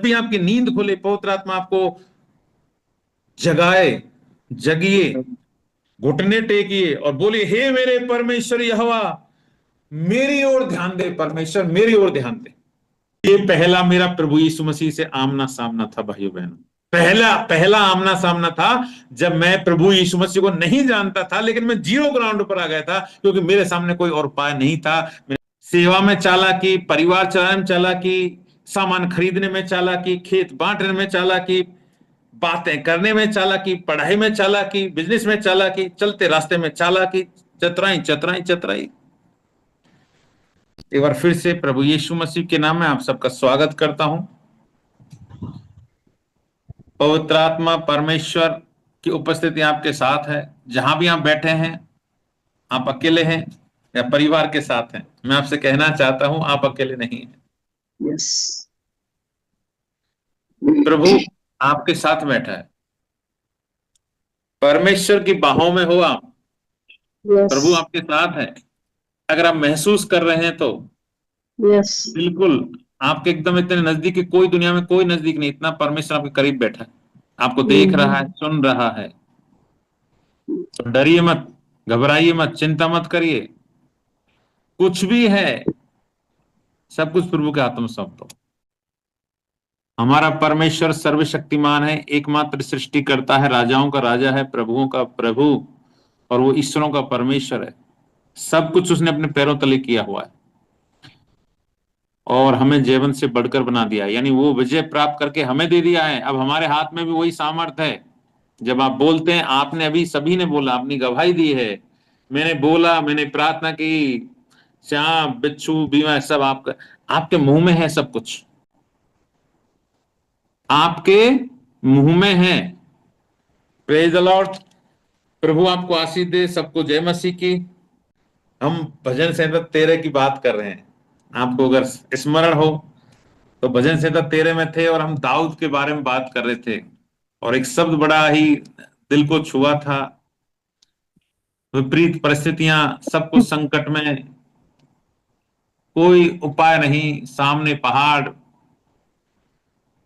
भी आपकी नींद खुले, पवित्र आत्मा आपको जगाए, जगिए, घुटने टेकिए और बोलिए, हे मेरे परमेश्वर यहोवा, मेरी ओर ध्यान दे, परमेश्वर मेरी ओर ध्यान दे। ये पहला मेरा प्रभु यीशु मसीह से आमना सामना था भाइयों बहनों। पहला पहला आमना सामना था जब मैं प्रभु यीशु मसीह को नहीं जानता था, लेकिन मैं जीरो ग्राउंड पर आ गया था, क्योंकि मेरे सामने कोई और उपाय नहीं था। सेवा में चालाकी, परिवार चलाने में चालाकी, सामान खरीदने में चालाकी, खेत बांटने में चालाकी, बातें करने में चालाकी, पढ़ाई में चालाकी, बिजनेस में चालाकी, चलते रास्ते में चालाकी, चतराई चतराई चतराई। एक बार फिर से प्रभु यीशु मसीह के नाम में आप सबका स्वागत करता हूं। पवित्र आत्मा परमेश्वर की उपस्थिति आपके साथ है। जहां भी आप बैठे हैं, आप अकेले हैं या परिवार के साथ हैं, मैं आपसे कहना चाहता हूं, आप अकेले नहीं हैं। यस, प्रभु आपके साथ बैठा है। परमेश्वर की बाहों में हो आप, प्रभु आपके साथ है। अगर आप महसूस कर रहे हैं तो यस, बिल्कुल आपके एकदम इतने नजदीक कि कोई दुनिया में कोई नजदीक नहीं, इतना परमेश्वर आपके करीब बैठा है, आपको देख रहा है, सुन रहा है। तो डरिए मत, घबराइए मत, चिंता मत करिए। कुछ भी है, सब कुछ प्रभु के हाथों में सौंप दो। हमारा परमेश्वर सर्वशक्तिमान है, एकमात्र सृष्टि करता है, राजाओं का राजा है, प्रभुओं का प्रभु, और वो ईश्वरों का परमेश्वर है। सब कुछ उसने अपने पैरों तले किया हुआ है और हमें जीवन से बढ़कर बना दिया है, यानी वो विजय प्राप्त करके हमें दे दिया है। अब हमारे हाथ में भी वही सामर्थ्य है। जब आप बोलते हैं, आपने अभी सभी ने बोला, अपनी गवाही दी है, मैंने बोला, मैंने प्रार्थना की, सांप बिच्छू बीमा सब आपके मुंह में है, सब कुछ आपके मुंह में है। Praise the Lord. प्रभु आपको आशीष दे। सबको जय मसीह की। हम भजन संहिता 13 की बात कर रहे हैं। आपको अगर स्मरण हो तो भजन संहिता 13 में थे और हम दाऊद के बारे में बात कर रहे थे, और एक शब्द बड़ा ही दिल को छुआ था। विपरीत परिस्थितियां, सब कुछ संकट में, कोई उपाय नहीं, सामने पहाड़,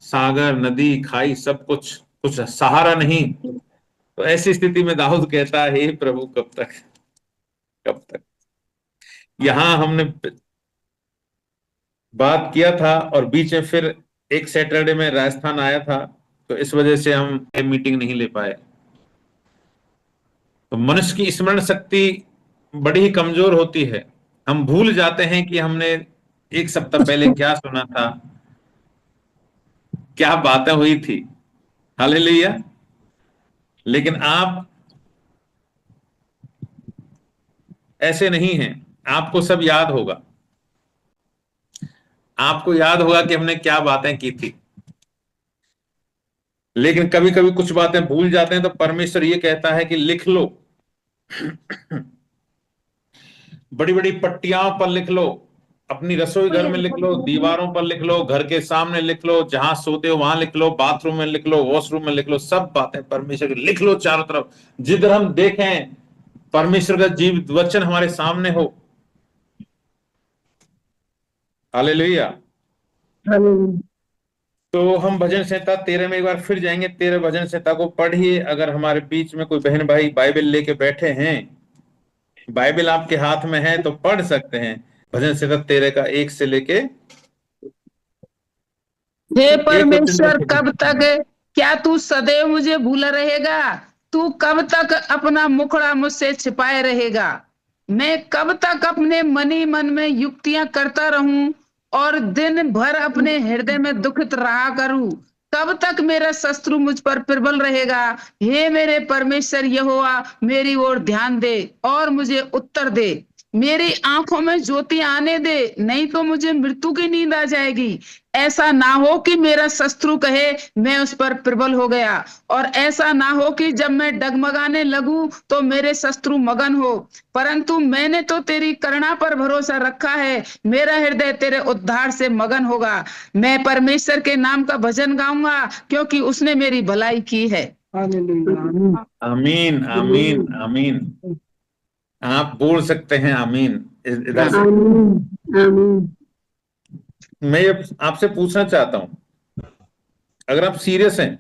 सागर, नदी, खाई, सब कुछ, कुछ सहारा नहीं। तो ऐसी स्थिति में दाऊद कहता है, हे प्रभु कब तक, कब तक। यहां हमने बात किया था और बीच में फिर एक सैटरडे में राजस्थान आया था, तो इस वजह से हम मीटिंग नहीं ले पाए। तो मनुष्य की स्मरण शक्ति बड़ी ही कमजोर होती है। हम भूल जाते हैं कि हमने एक सप्ताह पहले क्या सुना था, क्या बातें हुई थी। हालेलुया। लेकिन आप ऐसे नहीं हैं, आपको सब याद होगा। आपको याद होगा कि हमने क्या बातें की थी। लेकिन कभी कभी कुछ बातें भूल जाते हैं, तो परमेश्वर ये कहता है कि लिख लो, बड़ी बड़ी पट्टियां पर लिख लो, अपनी रसोई घर में लिख लो, दीवारों पर लिख लो, घर के सामने लिख लो, जहां सोते हो वहां लिख लो, बाथरूम में लिख लो, वॉशरूम में लिख लो, सब बातें परमेश्वर की लिख लो चारों तरफ। जिधर हम देखें परमेश्वर का जीवित वचन हमारे सामने हो। हालेलुया। तो हम भजन संहिता 13 में एक बार फिर जाएंगे। 13 भजन संहिता को पढ़िए। अगर हमारे बीच में कोई बहन भाई बाइबल लेके बैठे हैं, बाइबल आपके हाथ में है, तो पढ़ सकते हैं भजन संहिता 13 का 1 से लेके। हे एक परमेश्वर, कब तक, क्या तू सदैव मुझे भूला रहेगा? तू कब तक अपना मुखड़ा मुझसे छिपाए रहेगा? मैं कब तक अपने मनी मन में युक्तियां करता रहूं और दिन भर अपने हृदय में दुखित रहा करूं? कब तक मेरा शत्रु मुझ पर प्रबल रहेगा? हे मेरे परमेश्वर यहोवा, मेरी ओर ध्यान दे और मुझे उत्तर दे। मेरी आंखों में ज्योति आने दे, नहीं तो मुझे मृत्यु की नींद आ जाएगी। ऐसा ना हो कि मेरा शत्रु कहे मैं उस पर प्रबल हो गया, और ऐसा ना हो कि जब मैं डगमगाने लगूं तो मेरे शत्रु मगन हो। परंतु मैंने तो तेरी करुणा पर भरोसा रखा है, मेरा हृदय तेरे उद्धार से मगन होगा। मैं परमेश्वर के नाम का भजन गाऊंगा, क्योंकि उसने मेरी भलाई की है। आमीन आमीन आमीन। आप बोल सकते हैं आमीन इधर से। आमीन। मैं आपसे पूछना चाहता हूं, अगर आप सीरियस हैं,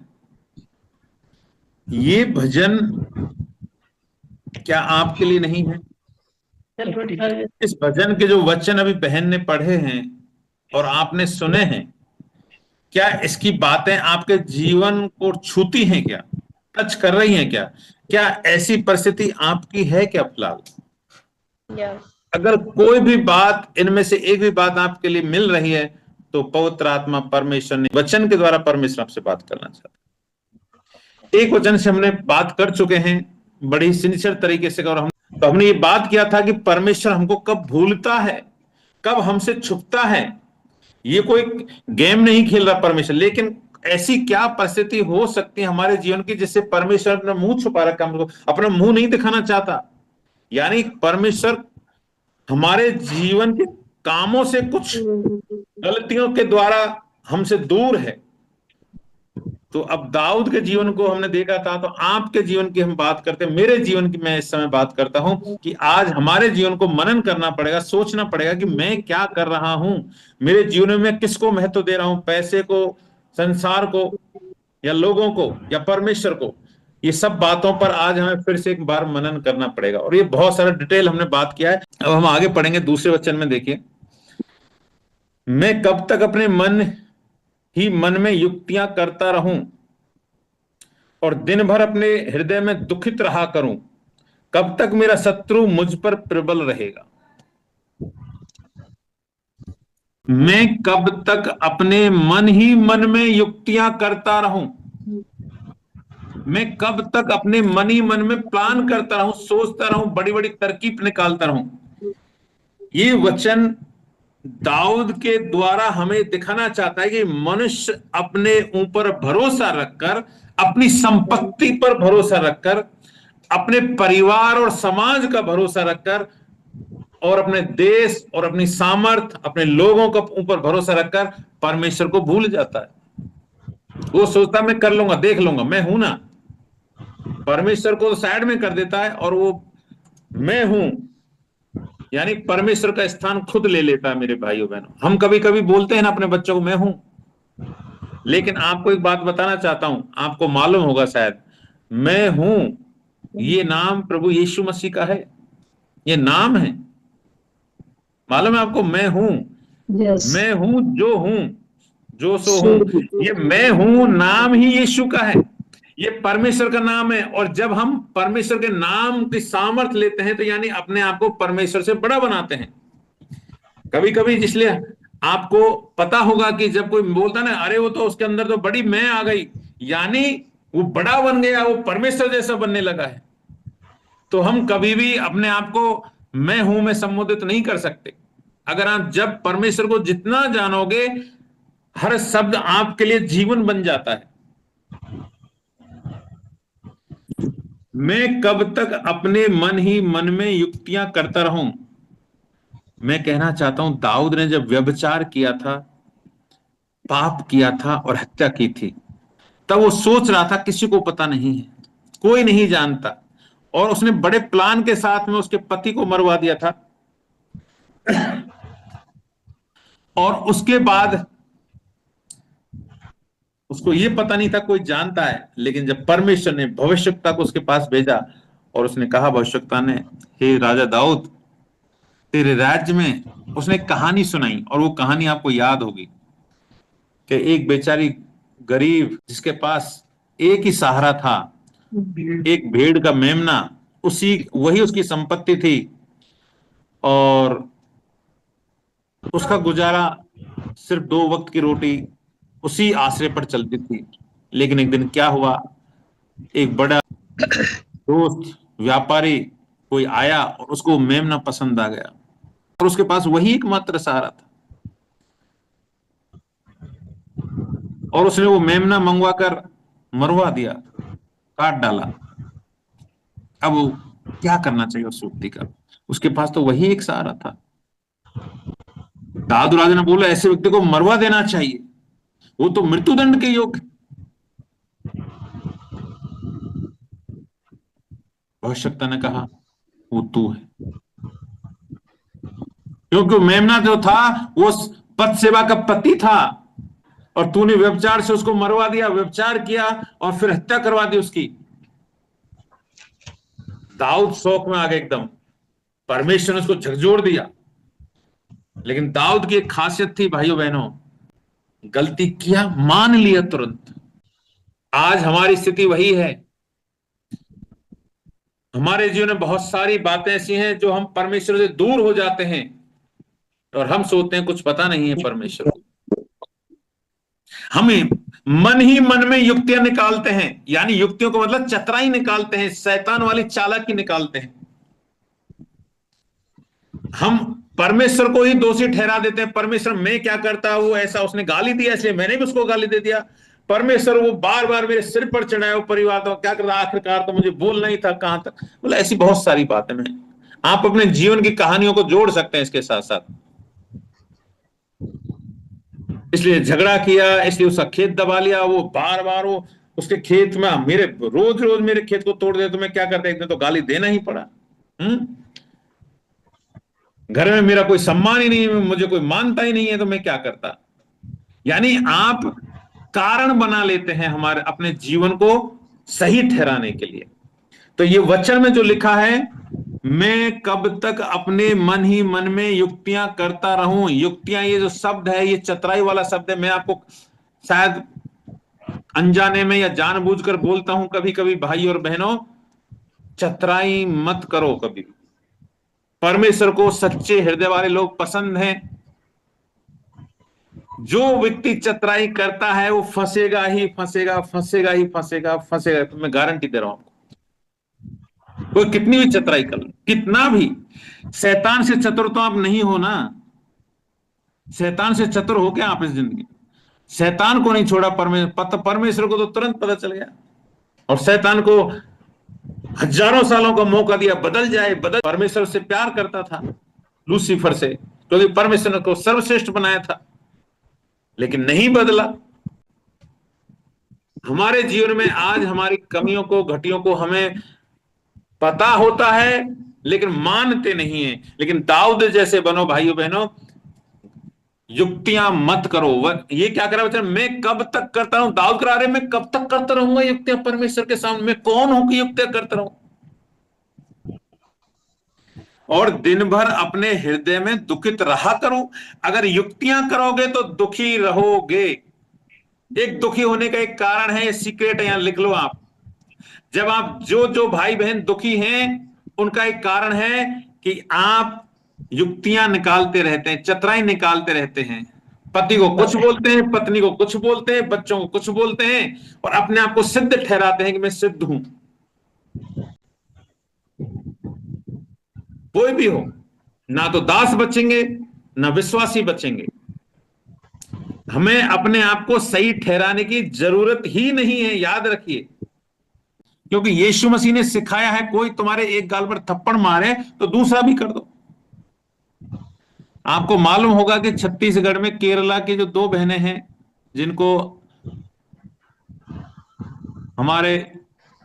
ये भजन क्या आपके लिए नहीं है? इस भजन के जो वचन अभी बहन ने पढ़े हैं और आपने सुने हैं, क्या इसकी बातें आपके जीवन को छूती हैं? क्या टच कर रही हैं? क्या ऐसी परिस्थिति आपकी है क्या फिलहाल? अगर कोई भी बात इनमें से एक भी बात आपके लिए मिल रही है, तो पवित्र आत्मा परमेश्वर ने वचन के द्वारा परमेश्वर आपसे बात करना चाहता है। एक वचन से हमने बात कर चुके हैं बड़ी सिंसियर तरीके से, और हमने ये बात किया था कि परमेश्वर हमको कब भूलता है, कब हमसे छुपता है। ये कोई गेम नहीं खेल रहा परमेश्वर, लेकिन ऐसी क्या परिस्थिति हो सकती है हमारे जीवन की जिससे परमेश्वर अपना मुंह छुपा रखा, हमको अपना मुंह नहीं दिखाना चाहता। यानी परमेश्वर हमारे जीवन के कामों से कुछ गलतियों के द्वारा हमसे दूर है। तो अब दाऊद के जीवन को हमने देखा था, तो आपके जीवन की हम बात करते हैं, मेरे जीवन की मैं इस समय बात करता हूं कि आज हमारे जीवन को मनन करना पड़ेगा, सोचना पड़ेगा कि मैं क्या कर रहा हूं, मेरे जीवन में मैं किसको महत्व दे रहा हूं, पैसे को, संसार को, या लोगों को, या परमेश्वर को। ये सब बातों पर आज हमें फिर से एक बार मनन करना पड़ेगा, और ये बहुत सारा डिटेल हमने बात किया है। अब हम आगे पढ़ेंगे दूसरे वचन में। देखिए, मैं कब तक अपने मन में युक्तियां करता रहूं और दिन भर अपने हृदय में दुखित रहा करूं? कब तक मेरा शत्रु मुझ पर प्रबल रहेगा? मैं कब तक अपने मन में युक्तियां करता रहूं? मैं कब तक अपने मन में प्लान करता रहूं, सोचता रहूं, बड़ी बड़ी तरकीब निकालता रहूं? ये वचन दाऊद के द्वारा हमें दिखाना चाहता है कि मनुष्य अपने ऊपर भरोसा रखकर, अपनी संपत्ति पर भरोसा रखकर, अपने परिवार और समाज का भरोसा रखकर, और अपने देश और अपनी सामर्थ, अपने लोगों के ऊपर भरोसा रखकर परमेश्वर को भूल जाता है। वो सोचता मैं कर लूंगा, देख लूंगा, मैं हूं ना। परमेश्वर को साइड में कर देता है और वो मैं हूं, यानी परमेश्वर का स्थान खुद ले लेता है। मेरे भाइयों बहनों, हम कभी कभी बोलते हैं ना अपने बच्चों को मैं हूं, लेकिन आपको एक बात बताना चाहता हूं, आपको मालूम होगा शायद, मैं हूं ये नाम प्रभु यीशु मसीह का है, ये नाम है। मालूम है आपको? मैं हूं, मैं हूं जो सो हूं, ये मैं हूं नाम ही यीशु का है, ये परमेश्वर का नाम है। और जब हम परमेश्वर के नाम की सामर्थ्य लेते हैं, तो यानी अपने आप को परमेश्वर से बड़ा बनाते हैं। कभी कभी इसलिए आपको पता होगा कि जब कोई बोलता ना, अरे वो तो उसके अंदर तो बड़ी मैं आ गई, यानी वो बड़ा बन गया, वो परमेश्वर जैसा बनने लगा है। तो हम कभी भी अपने आप को मैं हूं में संबोधित नहीं कर सकते। अगर आप जब परमेश्वर को जितना जानोगे, हर शब्द आपके लिए जीवन बन जाता है। मैं कब तक अपने मन में युक्तियां करता रहूं? मैं कहना चाहता हूं, दाऊद ने जब व्यभिचार किया था, पाप किया था और हत्या की थी, तब वो सोच रहा था किसी को पता नहीं है, कोई नहीं जानता, और उसने बड़े प्लान के साथ में उसके पति को मरवा दिया था। और उसके बाद उसको ये पता नहीं था कोई जानता है, लेकिन जब परमेश्वर ने भविष्यवक्ता को उसके पास भेजा और उसने कहा, भविष्यवक्ता ने, हे राजा दाऊद, तेरे राज्य में, उसने एक कहानी सुनाई, और वो कहानी आपको याद होगी कि एक बेचारी गरीब जिसके पास एक ही सहारा था, एक भेड़ का मेमना, वही उसकी संपत्ति थी, और उसका गुजारा सिर्फ 2 वक्त की रोटी उसी आश्रय पर चलती थी। लेकिन एक दिन क्या हुआ, एक बड़ा दोस्त व्यापारी कोई आया और उसको मेमना पसंद आ गया, और उसके पास वही एकमात्र सहारा था, और उसने वो मेमना मंगवाकर मरवा दिया, काट डाला। अब वो क्या करना चाहिए उस व्यक्ति का? उसके पास तो वही एक सहारा था। दाऊद राजा ने बोला, ऐसे व्यक्ति को मरवा देना चाहिए, वो तो मृत्युदंड के योग्य। भविष्यवक्ता ने कहा, वो तू है, क्योंकि मेमना जो था वो पद सेवा का पति था, और तूने व्यभिचार से उसको मरवा दिया, व्यभिचार किया और फिर हत्या करवा दी उसकी। दाऊद शौक में आ गए एकदम, परमेश्वर ने उसको झकझोर दिया। लेकिन दाऊद की एक खासियत थी भाइयों बहनों, गलती किया मान लिया तुरंत। आज हमारी स्थिति वही है। हमारे जीवन में बहुत सारी बातें ऐसी हैं जो हम परमेश्वर से दूर हो जाते हैं और हम सोचते हैं कुछ पता नहीं है परमेश्वर को। हमें मन ही मन में युक्तियां निकालते हैं, यानी युक्तियों को मतलब चतुराई निकालते हैं, शैतान वाली चालाकी निकालते हैं। हम परमेश्वर को ही दोषी ठहरा देते हैं। परमेश्वर मैं क्या करता, वो ऐसा उसने गाली दिया इसलिए मैंने भी उसको गाली दे दिया। परमेश्वर वो बार बार मेरे सिर पर चढ़ाए, वो परिवार तो क्या करता, आखिरकार तो मुझे बोलना ही था, कहां तक, मतलब ऐसी बहुत सारी बातें हैं। आप अपने जीवन की कहानियों को जोड़ सकते हैं इसके साथ साथ। इसलिए झगड़ा किया, इसलिए उसका खेत दबा लिया, वो बार बार वो उसके खेत में मेरे रोज रोज मेरे खेत को तोड़ दे, तो मैं क्या करता, एक दिन तो गाली देना ही पड़ा। घर में मेरा कोई सम्मान ही नहीं है, मुझे कोई मानता ही नहीं है, तो मैं क्या करता। यानी आप कारण बना लेते हैं हमारे अपने जीवन को सही ठहराने के लिए। तो ये वचन में जो लिखा है, मैं कब तक अपने मन ही मन में युक्तियां करता रहूं। युक्तियां, ये जो शब्द है, ये चतुराई वाला शब्द है। मैं आपको शायद अनजाने में या जानबूझकर बोलता हूं कभी कभी, भाई और बहनों, चतुराई मत करो कभी। परमेश्वर को सच्चे हृदय वाले लोग पसंद हैं। जो व्यक्ति चतुराई करता है वो फंसेगा ही फंसेगा, फंसेगा ही फंसेगा, फंसेगा। तो मैं गारंटी दे रहा हूं आपको, कोई कितनी भी चतुराई कर लो, कितना भी। शैतान से चतुर तो आप नहीं हो ना। शैतान से चतुर हो क्या आप इस जिंदगी? शैतान को नहीं छोड़ा परमेश्वर को तो तुरंत पता चल गया। और शैतान को हजारों सालों का मौका दिया, बदल जाए, बदल। परमेश्वर से प्यार करता था लूसीफर से, क्योंकि परमेश्वर ने को सर्वश्रेष्ठ बनाया था, लेकिन नहीं बदला। हमारे जीवन में आज हमारी कमियों को, घटियों को हमें पता होता है, लेकिन मानते नहीं है। लेकिन दाऊद जैसे बनो भाइयों बहनों, युक्तियां मत करो। ये क्या करा बच्चा, मैं कब तक करता रहूं। दाऊद करा रहे, मैं कब तक करता रहूंगा युक्तियां परमेश्वर के सामने, मैं कौन हूं कि युक्तियां करता रहूं। और दिन भर अपने हृदय में दुखित रहा करूं। अगर युक्तियां करोगे तो दुखी रहोगे। एक दुखी होने का एक कारण है, ये सीक्रेट है, यहां लिख लो आप। जब आप जो भाई बहन दुखी हैं, उनका एक कारण है कि आप युक्तियां निकालते रहते हैं, चतुराई निकालते रहते हैं। पति को कुछ बोलते हैं, पत्नी को कुछ बोलते हैं, बच्चों को कुछ बोलते हैं, और अपने आप को सिद्ध ठहराते हैं कि मैं सिद्ध हूं। कोई भी हो, ना तो दास बचेंगे ना विश्वासी बचेंगे। हमें अपने आप को सही ठहराने की जरूरत ही नहीं है, याद रखिए। क्योंकि यीशु मसीह ने सिखाया है, कोई तुम्हारे एक गाल पर थप्पड़ मारे तो दूसरा भी कर दो। आपको मालूम होगा कि छत्तीसगढ़ में केरला की जो दो बहनें हैं, जिनको हमारे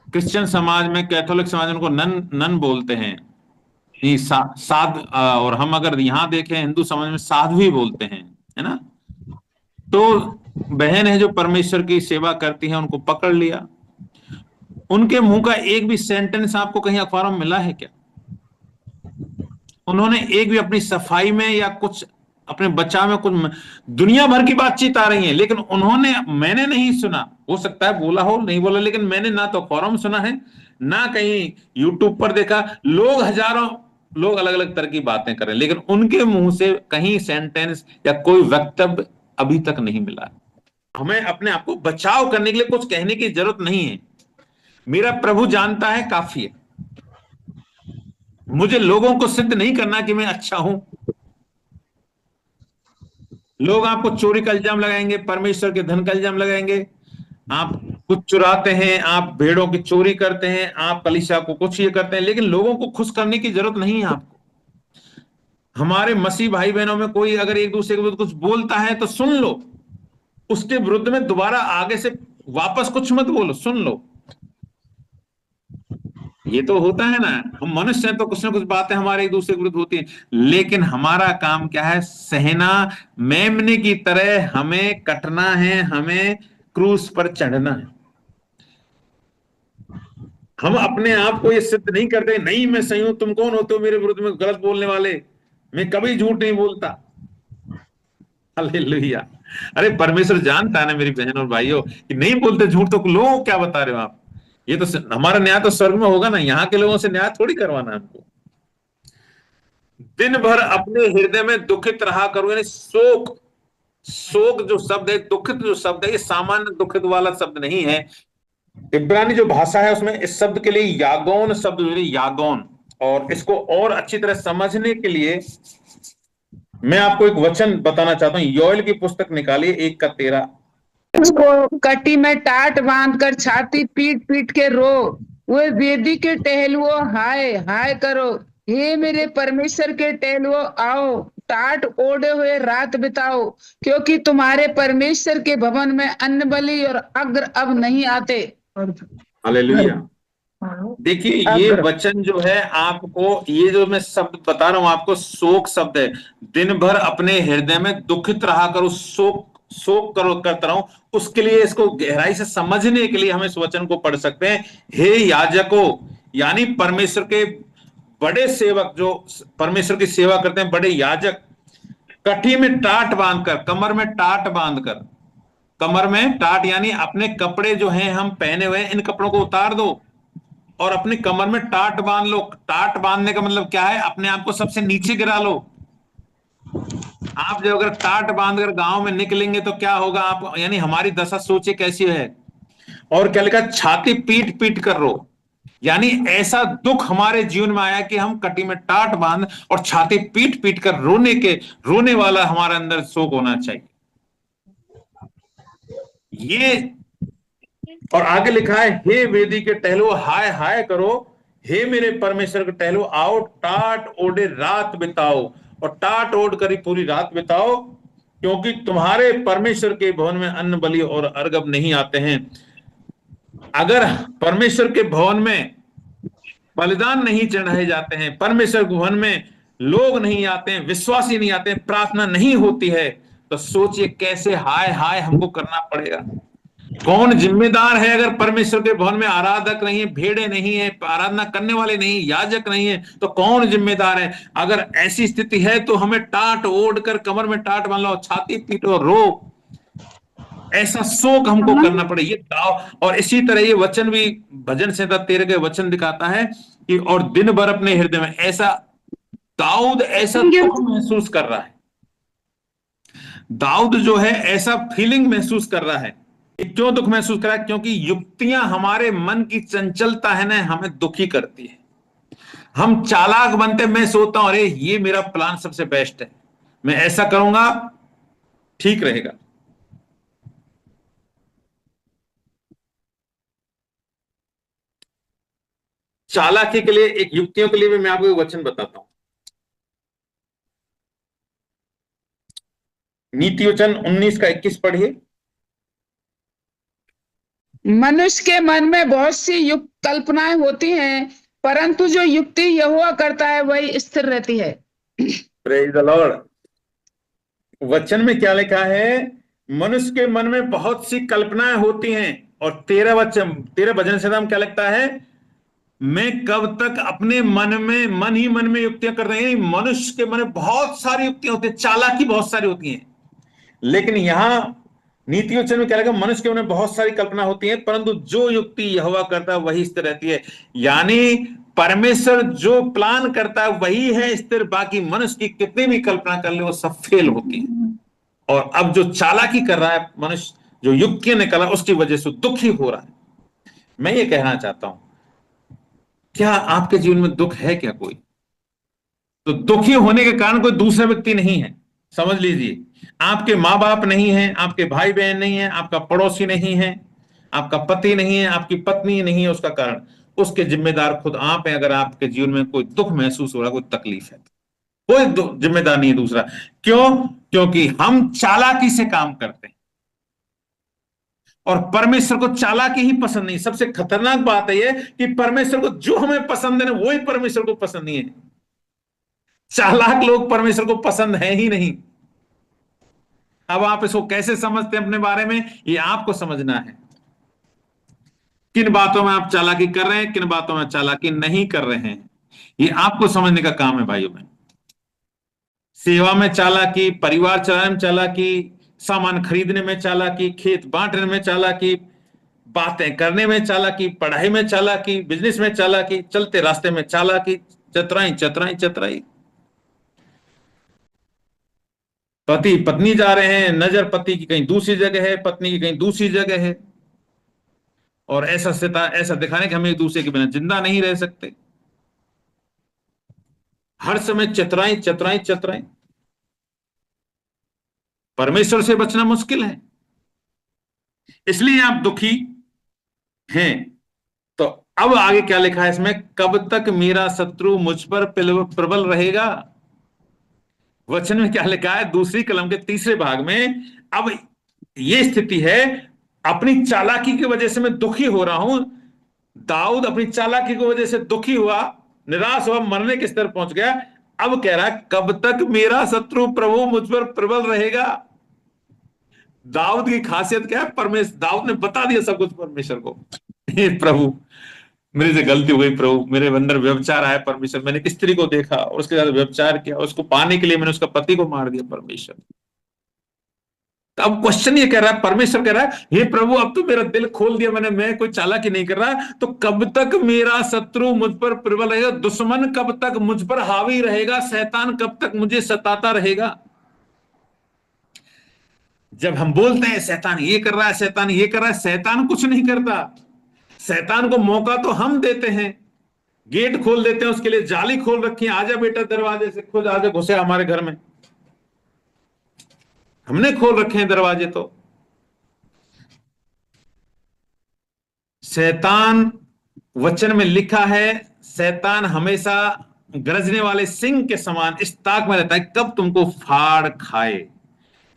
क्रिश्चियन समाज में, कैथोलिक समाज में उनको नन बोलते हैं, साध, और हम अगर यहां देखें हिंदू समाज में साध्वी बोलते हैं, है ना। तो बहन है जो परमेश्वर की सेवा करती है, उनको पकड़ लिया। उनके मुंह का एक भी सेंटेंस आपको कहीं अखबारों में मिला है क्या? उन्होंने एक भी अपनी सफाई में या कुछ अपने बचाव में, कुछ दुनिया भर की बातचीत आ रही है, लेकिन उन्होंने, मैंने नहीं सुना, हो सकता है बोला हो, नहीं बोला, लेकिन मैंने ना तो अखबारों में सुना है, ना कहीं यूट्यूब पर देखा। लोग, हजारों लोग अलग अलग तरह की बातें करें, लेकिन उनके मुंह से कहीं सेंटेंस या कोई वक्तव्य अभी तक नहीं मिला। हमें अपने आप को बचाव करने के लिए कुछ कहने की जरूरत नहीं है। मेरा प्रभु जानता है, काफी है। मुझे लोगों को सिद्ध नहीं करना कि मैं अच्छा हूं। लोग आपको चोरी का इल्जाम लगाएंगे, परमेश्वर के धन का इल्जाम लगाएंगे, आप कुछ चुराते हैं, आप भेड़ों की चोरी करते हैं, आप कलीसिया को कुछ ये करते हैं, लेकिन लोगों को खुश करने की जरूरत नहीं है आपको। हमारे मसीह भाई बहनों में कोई अगर एक दूसरे के विरुद्ध कुछ बोलता है तो सुन लो, उसके विरुद्ध में दोबारा आगे से वापस कुछ मत बोलो, सुन लो। ये तो होता है ना, हम मनुष्य हैं तो कुछ ना कुछ बातें हमारे एक दूसरे के विरुद्ध होती हैं, लेकिन हमारा काम क्या है? सहना। मेमने की तरह हमें कटना है, हमें क्रूस पर चढ़ना है। हम अपने आप को ये सिद्ध नहीं करते, नहीं मैं सही हूं, तुम कौन होते हो मेरे विरुद्ध में गलत बोलने वाले, मैं कभी झूठ नहीं बोलता। हालेलुया। अरे परमेश्वर जानता है ना मेरी बहन और भाइयों कि नहीं बोलते झूठ, तो लोगों को क्या बता रहे हो आप? ये तो हमारा न्याय तो स्वर्ग में होगा ना, यहाँ के लोगों से न्याय थोड़ी करवाना है हमको। दिन भर अपने हृदय में दुखित रहा करो, यानी शोक। शोक जो शब्द है, दुखित जो शब्द है, ये सामान्य दुखित वाला शब्द नहीं है। इब्रानी जो भाषा है उसमें इस शब्द के लिए यागोन शब्द, यागोन। और इसको और अच्छी तरह समझने के लिए मैं आपको एक वचन बताना चाहता हूं। योएल की पुस्तक निकालिए 1:13। उसको कटी में टाट बांध कर छाती पीट पीट के रो, वे वेदी के टहलुओ हाय हाय करो, हे मेरे परमेश्वर के टहलुओ आओ, टाट ओढ़े हुए रात बिताओ, क्योंकि तुम्हारे परमेश्वर के भवन में अन्न बलि और अग्र अब नहीं आते। हालेलुया। देखिए ये वचन जो है आपको, ये जो मैं शब्द बता रहा हूं आपको, शोक शब्द है। दिन भर अपने हृदय में दुखित रहा करो, शोक शोक करो करता रहो। उसके लिए, इसको गहराई से समझने के लिए हम इस वचन को पढ़ सकते हैं। हे याजकों, यानी परमेश्वर के बड़े सेवक, जो परमेश्वर की सेवा करते हैं, बड़े याजक, कटी में टाट बांधकर, कमर में टाट बांधकर, कमर में टाट यानी अपने कपड़े जो हैं हम पहने हुए, इन कपड़ों को उतार दो और अपनी कमर में टाट बांध लो। टाट बांधने का मतलब क्या है? अपने आप को सबसे नीचे गिरा लो। आप जो अगर टाट बांधकर गांव में निकलेंगे तो क्या होगा? आप, यानी हमारी दशा सोचे कैसी है। और क्या लिखा? छाती पीट पीट कर रो। यानी ऐसा दुख हमारे जीवन में आया कि हम कटी में टाट बांध और छाती पीट पीट कर रोने वाला हमारे अंदर शोक होना चाहिए। ये, और आगे लिखा है, हे वेदी के टहलो हाय हाय करो, हे मेरे परमेश्वर के टहलो आओ, टाट ओढ़े रात बिताओ। और टाट ओढ़ कर ही पूरी रात बिताओ, क्योंकि तुम्हारे परमेश्वर के भवन में अन्न बलि और अर्घ नहीं आते हैं। अगर परमेश्वर के भवन में बलिदान नहीं चढ़ाए जाते हैं, परमेश्वर के भवन में लोग नहीं आते हैं, विश्वासी नहीं आते हैं, प्रार्थना नहीं होती है, तो सोचिए कैसे हाय हाय हमको करना पड़ेगा। कौन जिम्मेदार है? अगर परमेश्वर के भवन में आराधक नहीं है, भेड़े नहीं है, आराधना करने वाले नहीं, याजक नहीं है, तो कौन जिम्मेदार है? अगर ऐसी स्थिति है तो हमें टाट ओढ़ कर कमर में टाट बांध लो, छाती पीटो, रो, ऐसा शोक हमको करना पड़े। ये दाव, और इसी तरह ये वचन भी भजन संहिता 13 के वचन दिखाता है कि और दिन भर अपने हृदय में, ऐसा दाऊद ऐसा दुख महसूस कर रहा है। दाऊद जो है ऐसा फीलिंग महसूस कर रहा है। क्यों दुख महसूस कर रहा है? क्योंकि युक्तियां, हमारे मन की चंचलता है ना, हमें दुखी करती है। हम चालाक बनते, मैं सोचता हूं अरे ये मेरा प्लान सबसे बेस्ट है, मैं ऐसा करूंगा ठीक रहेगा। चालाकी के लिए, एक युक्तियों के लिए भी मैं आपको एक वचन बताता हूं। नीति वचन 19 का 21 पढ़िए। मनुष्य के मन में बहुत सी युक्त कल्पनाएं होती हैं, परंतु जो युक्ति यहोवा करता है वही स्थिर रहती है। Praise the Lord. वचन में क्या लिखा है? मनुष्य के मन में बहुत सी कल्पनाएं होती हैं। और 13 भजन से हम क्या लगता है? मैं कब तक अपने मन ही मन में युक्तियां कर रहे हैं। मनुष्य के मन में बहुत सारी युक्तियां होती है, चालाकी बहुत सारी होती है। लेकिन यहां नीति वचन में क्या लगा? मनुष्य के मन में बहुत सारी कल्पना होती है, परंतु जो युक्ति यहोवा करता है वही स्थिर रहती है। यानी परमेश्वर जो प्लान करता है वही है स्थिर, बाकी मनुष्य की कितनी भी कल्पना कर ले वो सब फेल होती है। और अब जो चालाकी कर रहा है मनुष्य, जो युक्तियां निकल उसकी वजह से दुखी हो रहा है। मैं ये कहना चाहता हूं, क्या आपके जीवन में दुख है क्या कोई? तो दुखी होने के कारण कोई दूसरा व्यक्ति नहीं है, समझ लीजिए। आपके माँ बाप नहीं है, आपके भाई बहन नहीं है, आपका पड़ोसी नहीं है, आपका पति नहीं है, आपकी पत्नी नहीं है। उसका कारण, उसके जिम्मेदार खुद आप हैं। अगर आपके जीवन में कोई दुख महसूस हो रहा, कोई तकलीफ है, कोई जिम्मेदार नहीं है दूसरा। क्यों? क्योंकि हम चालाकी से काम करते हैं। और परमेश्वर को चालाकी ही पसंद नहीं। सबसे खतरनाक बात है ये कि परमेश्वर को जो हमें पसंद है ना, वही परमेश्वर को पसंद नहीं है। चालाक लोग परमेश्वर को पसंद है ही नहीं। अब आप इसको कैसे समझते हैं अपने बारे में, ये आपको समझना है। किन बातों में आप चालाकी कर रहे हैं, किन बातों में चालाकी नहीं कर रहे हैं, ये आपको समझने का काम है भाइयों बहन। सेवा में चालाकी, परिवार चलाने में चालाकी, सामान खरीदने में चालाकी, खेत बांटने में चालाकी, बातें करने में चालाकी, पढ़ाई में चालाकी, बिजनेस में चालाकी, चलते रास्ते में चालाकी, चतुराई चतुराई चतुराई। पति पत्नी जा रहे हैं, नजर पति की कहीं दूसरी जगह है, पत्नी की कहीं दूसरी जगह है, और ऐसा दिखाने कि हम एक दूसरे के बिना जिंदा नहीं रह सकते। हर समय चतुराई चतुराई चतुराई। परमेश्वर से बचना मुश्किल है, इसलिए आप दुखी हैं। तो अब आगे क्या लिखा है इसमें, कब तक मेरा शत्रु मुझ पर प्रबल रहेगा। वचन में क्या लिखा है, दूसरी कलम के तीसरे भाग में, अब ये स्थिति है, अपनी चालाकी की वजह से मैं दुखी हो रहा हूं। दाऊद अपनी चालाकी की वजह से दुखी हुआ, निराश हुआ, मरने के स्तर पहुंच गया। अब कह रहा है, कब तक मेरा शत्रु प्रभु मुझ पर प्रबल रहेगा। दाऊद की खासियत क्या है, परमेश्वर, दाऊद ने बता दिया सब कुछ परमेश्वर को। हे प्रभु, मेरे से गलती हो गई प्रभु, मेरे अंदर व्यभिचार आया परमेश्वर, मैंने एक स्त्री को देखा और उसके साथ व्यभिचार किया, उसको पाने के लिए मैंने उसका पति को मार दिया परमेश्वर। तो अब क्वेश्चन ये कह रहा है, परमेश्वर कह रहा है, हे प्रभु अब तो मेरा दिल खोल दिया मैंने, मैं कोई चालाकी नहीं कर रहा, तो कब तक मेरा शत्रु मुझ पर प्रबल रहेगा, दुश्मन कब तक मुझ पर हावी रहेगा, शैतान कब तक मुझे सताता रहेगा। जब हम बोलते हैं शैतान ये कर रहा है, शैतान ये कर रहा है, शैतान कुछ नहीं करता। शैतान को मौका तो हम देते हैं, गेट खोल देते हैं, उसके लिए जाली खोल रखी है, आजा बेटा दरवाजे से खुद आजा घुसे हमारे घर में, हमने खोल रखे हैं दरवाजे। तो शैतान, वचन में लिखा है, शैतान हमेशा गरजने वाले सिंह के समान इस ताक में रहता है, कब तुमको फाड़ खाए।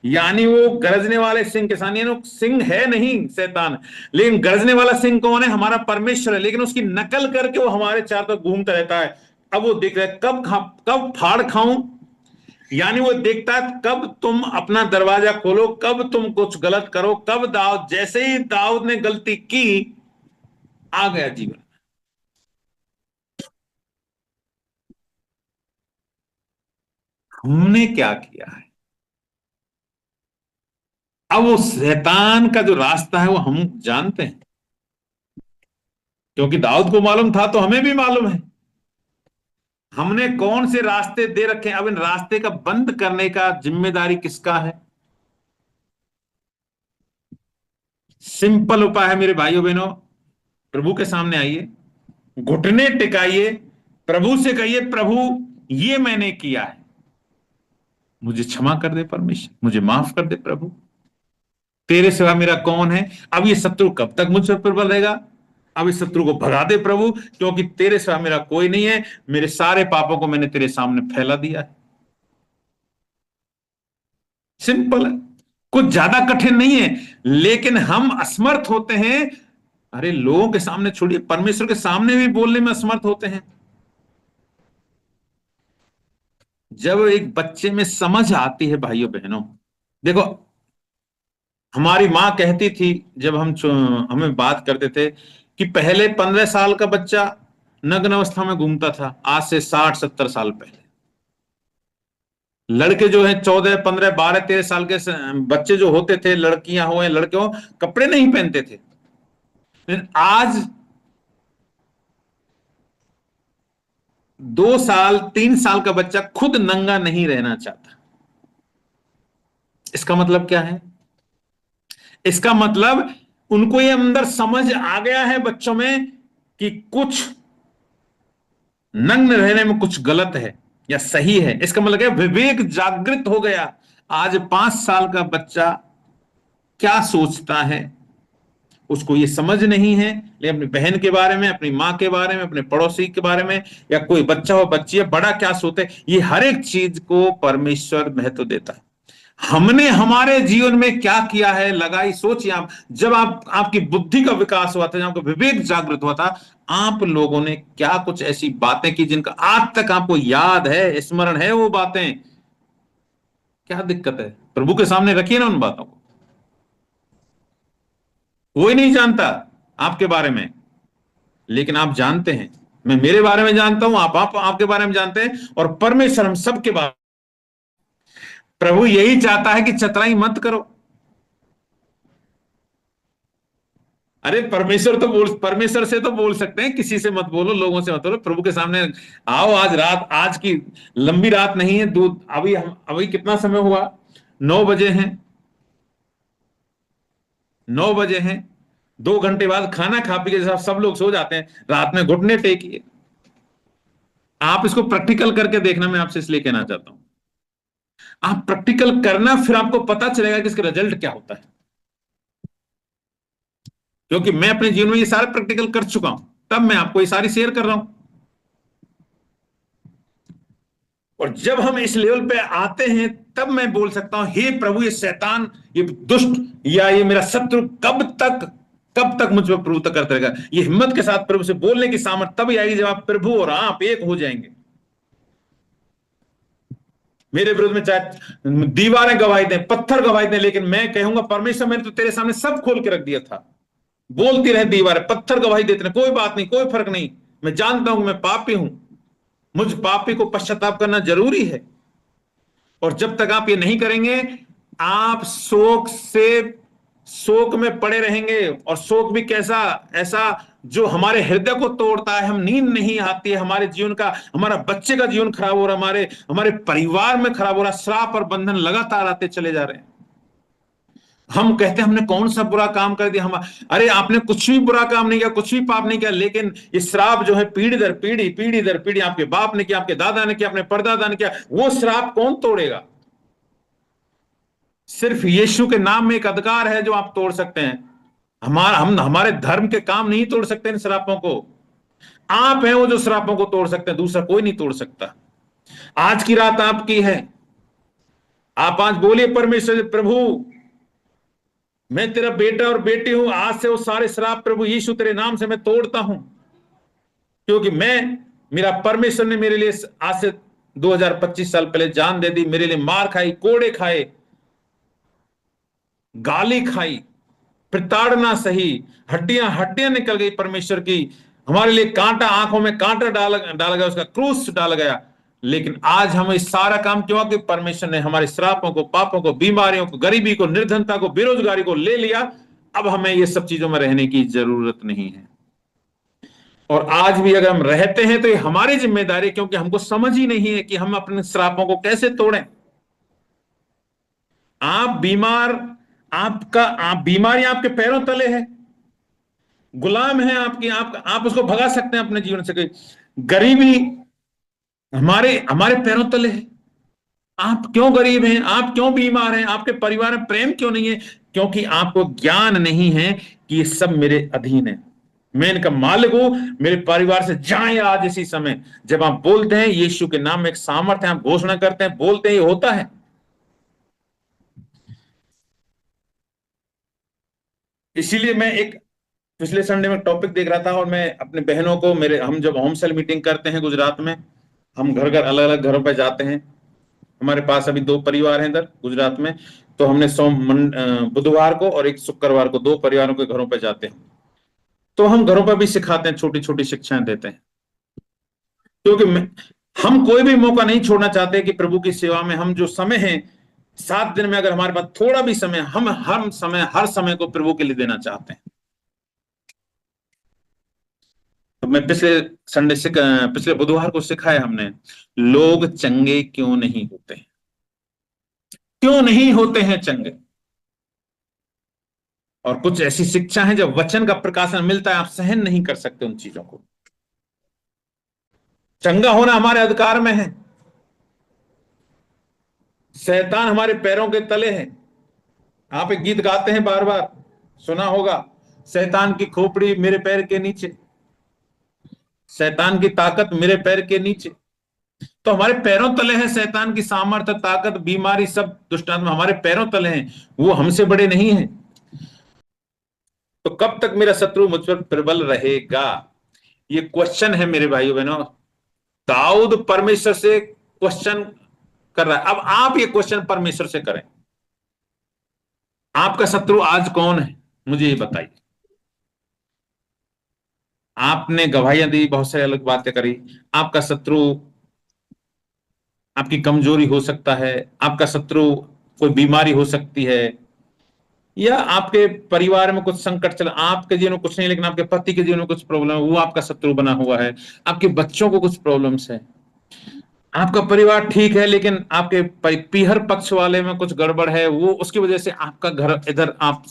यानी वो गरजने वाले सिंह के साथ, यानी सिंह है नहीं शैतान, लेकिन गरजने वाला सिंह कौन है, हमारा परमेश्वर है, लेकिन उसकी नकल करके वो हमारे चारों तरफ घूमता रहता है। अब वो देख रहा है कब फाड़ खाऊं, यानी वो देखता है कब तुम अपना दरवाजा खोलो, कब तुम कुछ गलत करो, कब दाऊद, जैसे ही दाऊद ने गलती की, आ गया जीवन। हमने क्या किया है, अब वो शैतान का जो रास्ता है वो हम जानते हैं, क्योंकि दाऊद को मालूम था तो हमें भी मालूम है। हमने कौन से रास्ते दे रखे हैं, अब इन रास्ते का बंद करने का जिम्मेदारी किसका है। सिंपल उपाय है मेरे भाइयों बहनों, प्रभु के सामने आइए, घुटने टिकाइए, प्रभु से कहिए, प्रभु ये मैंने किया है, मुझे क्षमा कर दे परमेश्वर, मुझे माफ कर दे प्रभु, तेरे सिवा मेरा कौन है। अब ये शत्रु कब तक मुझ पर प्रबल रहेगा, अब इस शत्रु को भगा दे प्रभु, क्योंकि तेरे सिवा मेरा कोई नहीं है, मेरे सारे पापों को मैंने तेरे सामने फैला दिया है। सिंपल है, कुछ ज्यादा कठिन नहीं है, लेकिन हम असमर्थ होते हैं। अरे लोगों के सामने छोड़िए, परमेश्वर के सामने भी बोलने में असमर्थ होते हैं। जब एक बच्चे में समझ आती है भाइयों बहनों, देखो हमारी माँ कहती थी, जब हमें बात करते थे कि पहले 15 साल का बच्चा नग्न अवस्था में घूमता था, आज से 60-70 साल पहले। लड़के जो हैं 14, 15, 12, 13 साल के बच्चे जो होते थे, लड़कियां हो या लड़के हो, कपड़े नहीं पहनते थे। लेकिन आज 2 साल 3 साल का बच्चा खुद नंगा नहीं रहना चाहता। इसका मतलब क्या है, इसका मतलब उनको ये अंदर समझ आ गया है बच्चों में कि कुछ नग्न रहने में कुछ गलत है या सही है। इसका मतलब है विवेक जागृत हो गया। आज 5 साल का बच्चा क्या सोचता है उसको ये समझ नहीं है, लेकिन अपनी बहन के बारे में, अपनी माँ के बारे में, अपने पड़ोसी के बारे में, या कोई बच्चा हो बच्ची है, बड़ा क्या सोचते, ये हर एक चीज को परमेश्वर महत्व देता है। हमने हमारे जीवन में क्या किया है, लगाई। सोचिए आप, जब आपकी बुद्धि का विकास हुआ था, जब आपका विवेक जागृत हुआ था, आप लोगों ने क्या कुछ ऐसी बातें की जिनका आज तक आपको याद है, स्मरण है वो बातें? क्या दिक्कत है? प्रभु के सामने रखिए ना उन बातों को। कोई नहीं जानता आपके बारे में, लेकिन आप जानते हैं। मैं मेरे बारे में जानता हूं, आप आपके बारे में जानते हैं, और परमेश्वर हम सबके बारे। प्रभु यही चाहता है कि चतुराई मत करो। अरे परमेश्वर से तो बोल सकते हैं, किसी से मत बोलो, लोगों से मत बोलो। प्रभु के सामने आओ। आज की लंबी रात नहीं है। दूध अभी कितना समय हुआ? 9 बजे हैं। 9 बजे हैं। 2 घंटे बाद खाना खा पी के जैसा सब लोग सो जाते हैं, रात में घुटने टेकिए। आप इसको प्रैक्टिकल करके देखना, मैं आपसे इसलिए कहना चाहता हूं। आप प्रैक्टिकल करना, फिर आपको पता चलेगा कि इसका रिजल्ट क्या होता है। क्योंकि मैं अपने जीवन में ये सारे प्रैक्टिकल कर चुका हूं, तब मैं आपको ये सारी शेयर कर रहा हूं। और जब हम इस लेवल पे आते हैं, तब मैं बोल सकता हूं, हे प्रभु, ये शैतान, ये दुष्ट, या ये मेरा शत्रु कब तक मुझ पर प्रभुत्व करता रहेगा? ये हिम्मत के साथ प्रभु से बोलने की सामर्थ्य तभी आएगी जब आप, प्रभु और आप एक हो जाएंगे। मेरे विरुद्ध में चाहे दीवारें गवाही दें, पत्थर गवाही दें, लेकिन मैं कहूंगा, परमेश्वर, मैंने तो तेरे सामने सब खोल के रख दिया था। बोलती रहे दीवारें, पत्थर गवाही देते रहे, कोई बात नहीं, कोई फर्क नहीं। मैं जानता हूं मैं पापी हूं, मुझ पापी को पश्चाताप करना जरूरी है। और जब तक आप ये नहीं करेंगे, आप शोक में पड़े रहेंगे। और शोक भी कैसा? ऐसा जो हमारे हृदय को तोड़ता है। हम नींद नहीं आती है, हमारे जीवन का, हमारा बच्चे का जीवन खराब हो रहा है, हमारे परिवार में खराब हो रहा है, श्राप और बंधन लगातार आते चले जा रहे हैं। हम कहते हैं हमने कौन सा बुरा काम कर दिया। अरे आपने कुछ भी बुरा काम नहीं किया, कुछ भी पाप नहीं किया, लेकिन ये श्राप जो है पीढ़ी दर पीढ़ी आपके बाप ने किया, आपके दादा ने किया, अपने परदादा ने किया, वो श्राप कौन तोड़ेगा? सिर्फ यीशु के नाम में एक अधिकार है जो आप तोड़ सकते हैं। हम हमारे धर्म के काम नहीं तोड़ सकते इन श्रापों को। आप हैं वो जो श्रापों को तोड़ सकते हैं, दूसरा कोई नहीं तोड़ सकता। आज की रात आपकी है। आप आज बोलिए परमेश्वर, प्रभु मैं तेरा बेटा और बेटी हूं, आज से वो सारे श्राप प्रभु यीशु तेरे नाम से मैं तोड़ता हूं। क्योंकि मेरा परमेश्वर ने मेरे लिए आज से 2025 साल पहले जान दे दी, मेरे लिए मार खाई, कोड़े खाए, गाली खाई, प्रताड़ना सही, हड्डियां निकल गई परमेश्वर की, हमारे लिए कांटा, आंखों में कांटा डाला गया, उसका क्रूस डाला गया। लेकिन आज हम इस सारा काम क्यों? कि परमेश्वर ने हमारे श्रापों को, पापों को, बीमारियों को, गरीबी को, निर्धनता को, बेरोजगारी को ले लिया। अब हमें ये सब चीजों में रहने की जरूरत नहीं है। और आज भी अगर हम रहते हैं तो ये हमारी जिम्मेदारी, क्योंकि हमको समझ ही नहीं है कि हम अपने श्रापों को कैसे तोड़ें। आप बीमारी आपके पैरों तले है, गुलाम है आपकी। आप उसको भगा सकते हैं अपने जीवन से। कोई गरीबी हमारे हमारे पैरों तले है। आप क्यों गरीब हैं? आप क्यों बीमार हैं? आपके परिवार में प्रेम क्यों नहीं है? क्योंकि आपको ज्ञान नहीं है कि ये सब मेरे अधीन है, मैं इनका मालिक हूं। मेरे परिवार से जाएं आज इसी समय। जब आप बोलते हैं यीशु के नाम में एक सामर्थ्य है, आप घोषणा करते हैं, बोलते हैं, ये होता है। इसीलिए मैं एक पिछले संडे में टॉपिक देख रहा था, और मैं अपने बहनों को, हम जब होम सेल मीटिंग करते हैं गुजरात में, हम घर घर अलग अलग घरों पर जाते हैं। हमारे पास अभी 2 परिवार हैं इधर गुजरात में, तो हमने बुधवार को और एक शुक्रवार को 2 परिवारों के घरों पर जाते हैं। तो हम घरों पर भी सिखाते हैं, छोटी छोटी शिक्षाएं देते हैं। क्योंकि हम कोई भी मौका नहीं छोड़ना चाहते कि प्रभु की सेवा में हम जो समय है 7 दिन में, अगर हमारे पास थोड़ा भी समय, हम हर समय को प्रभु के लिए देना चाहते हैं। तो मैं पिछले बुधवार को सिखाया हमने, लोग चंगे क्यों नहीं होते? क्यों नहीं होते हैं चंगे? और कुछ ऐसी शिक्षा है, जब वचन का प्रकाशन मिलता है, आप सहन नहीं कर सकते उन चीजों को। चंगा होना हमारे अधिकार में है। शैतान हमारे पैरों के तले है। आप एक गीत गाते हैं, बार बार सुना होगा, शैतान की खोपड़ी मेरे पैर के नीचे, शैतान की ताकत मेरे पैर के नीचे। तो हमारे पैरों तले है शैतान की सामर्थ्य, ताकत, बीमारी, सब दुष्टात्मा हमारे पैरों तले हैं, वो हमसे बड़े नहीं हैं। तो कब तक मेरा शत्रु मुझ पर प्रबल रहेगा, ये क्वेश्चन है मेरे भाइयों बहनों। दाऊद परमेश्वर से क्वेश्चन कर रहा है। अब आप ये क्वेश्चन परमेश्वर से करें, आपका शत्रु आज कौन है, मुझे ये बताइए। आपने गवाहियां दी, बहुत सारी अलग बातें करी। आपका शत्रु आपकी कमजोरी हो सकता है, आपका शत्रु कोई बीमारी हो सकती है, या आपके परिवार में कुछ संकट चला, आपके जीवन में कुछ नहीं लेकिन आपके पति के जीवन में कुछ प्रॉब्लम है, वो आपका शत्रु बना हुआ है। आपके बच्चों को कुछ प्रॉब्लम्स है, आपका परिवार ठीक है लेकिन आपके पीहर पक्ष वाले में कुछ गड़बड़ है, वो उसकी वजह से आपका घर इधर आप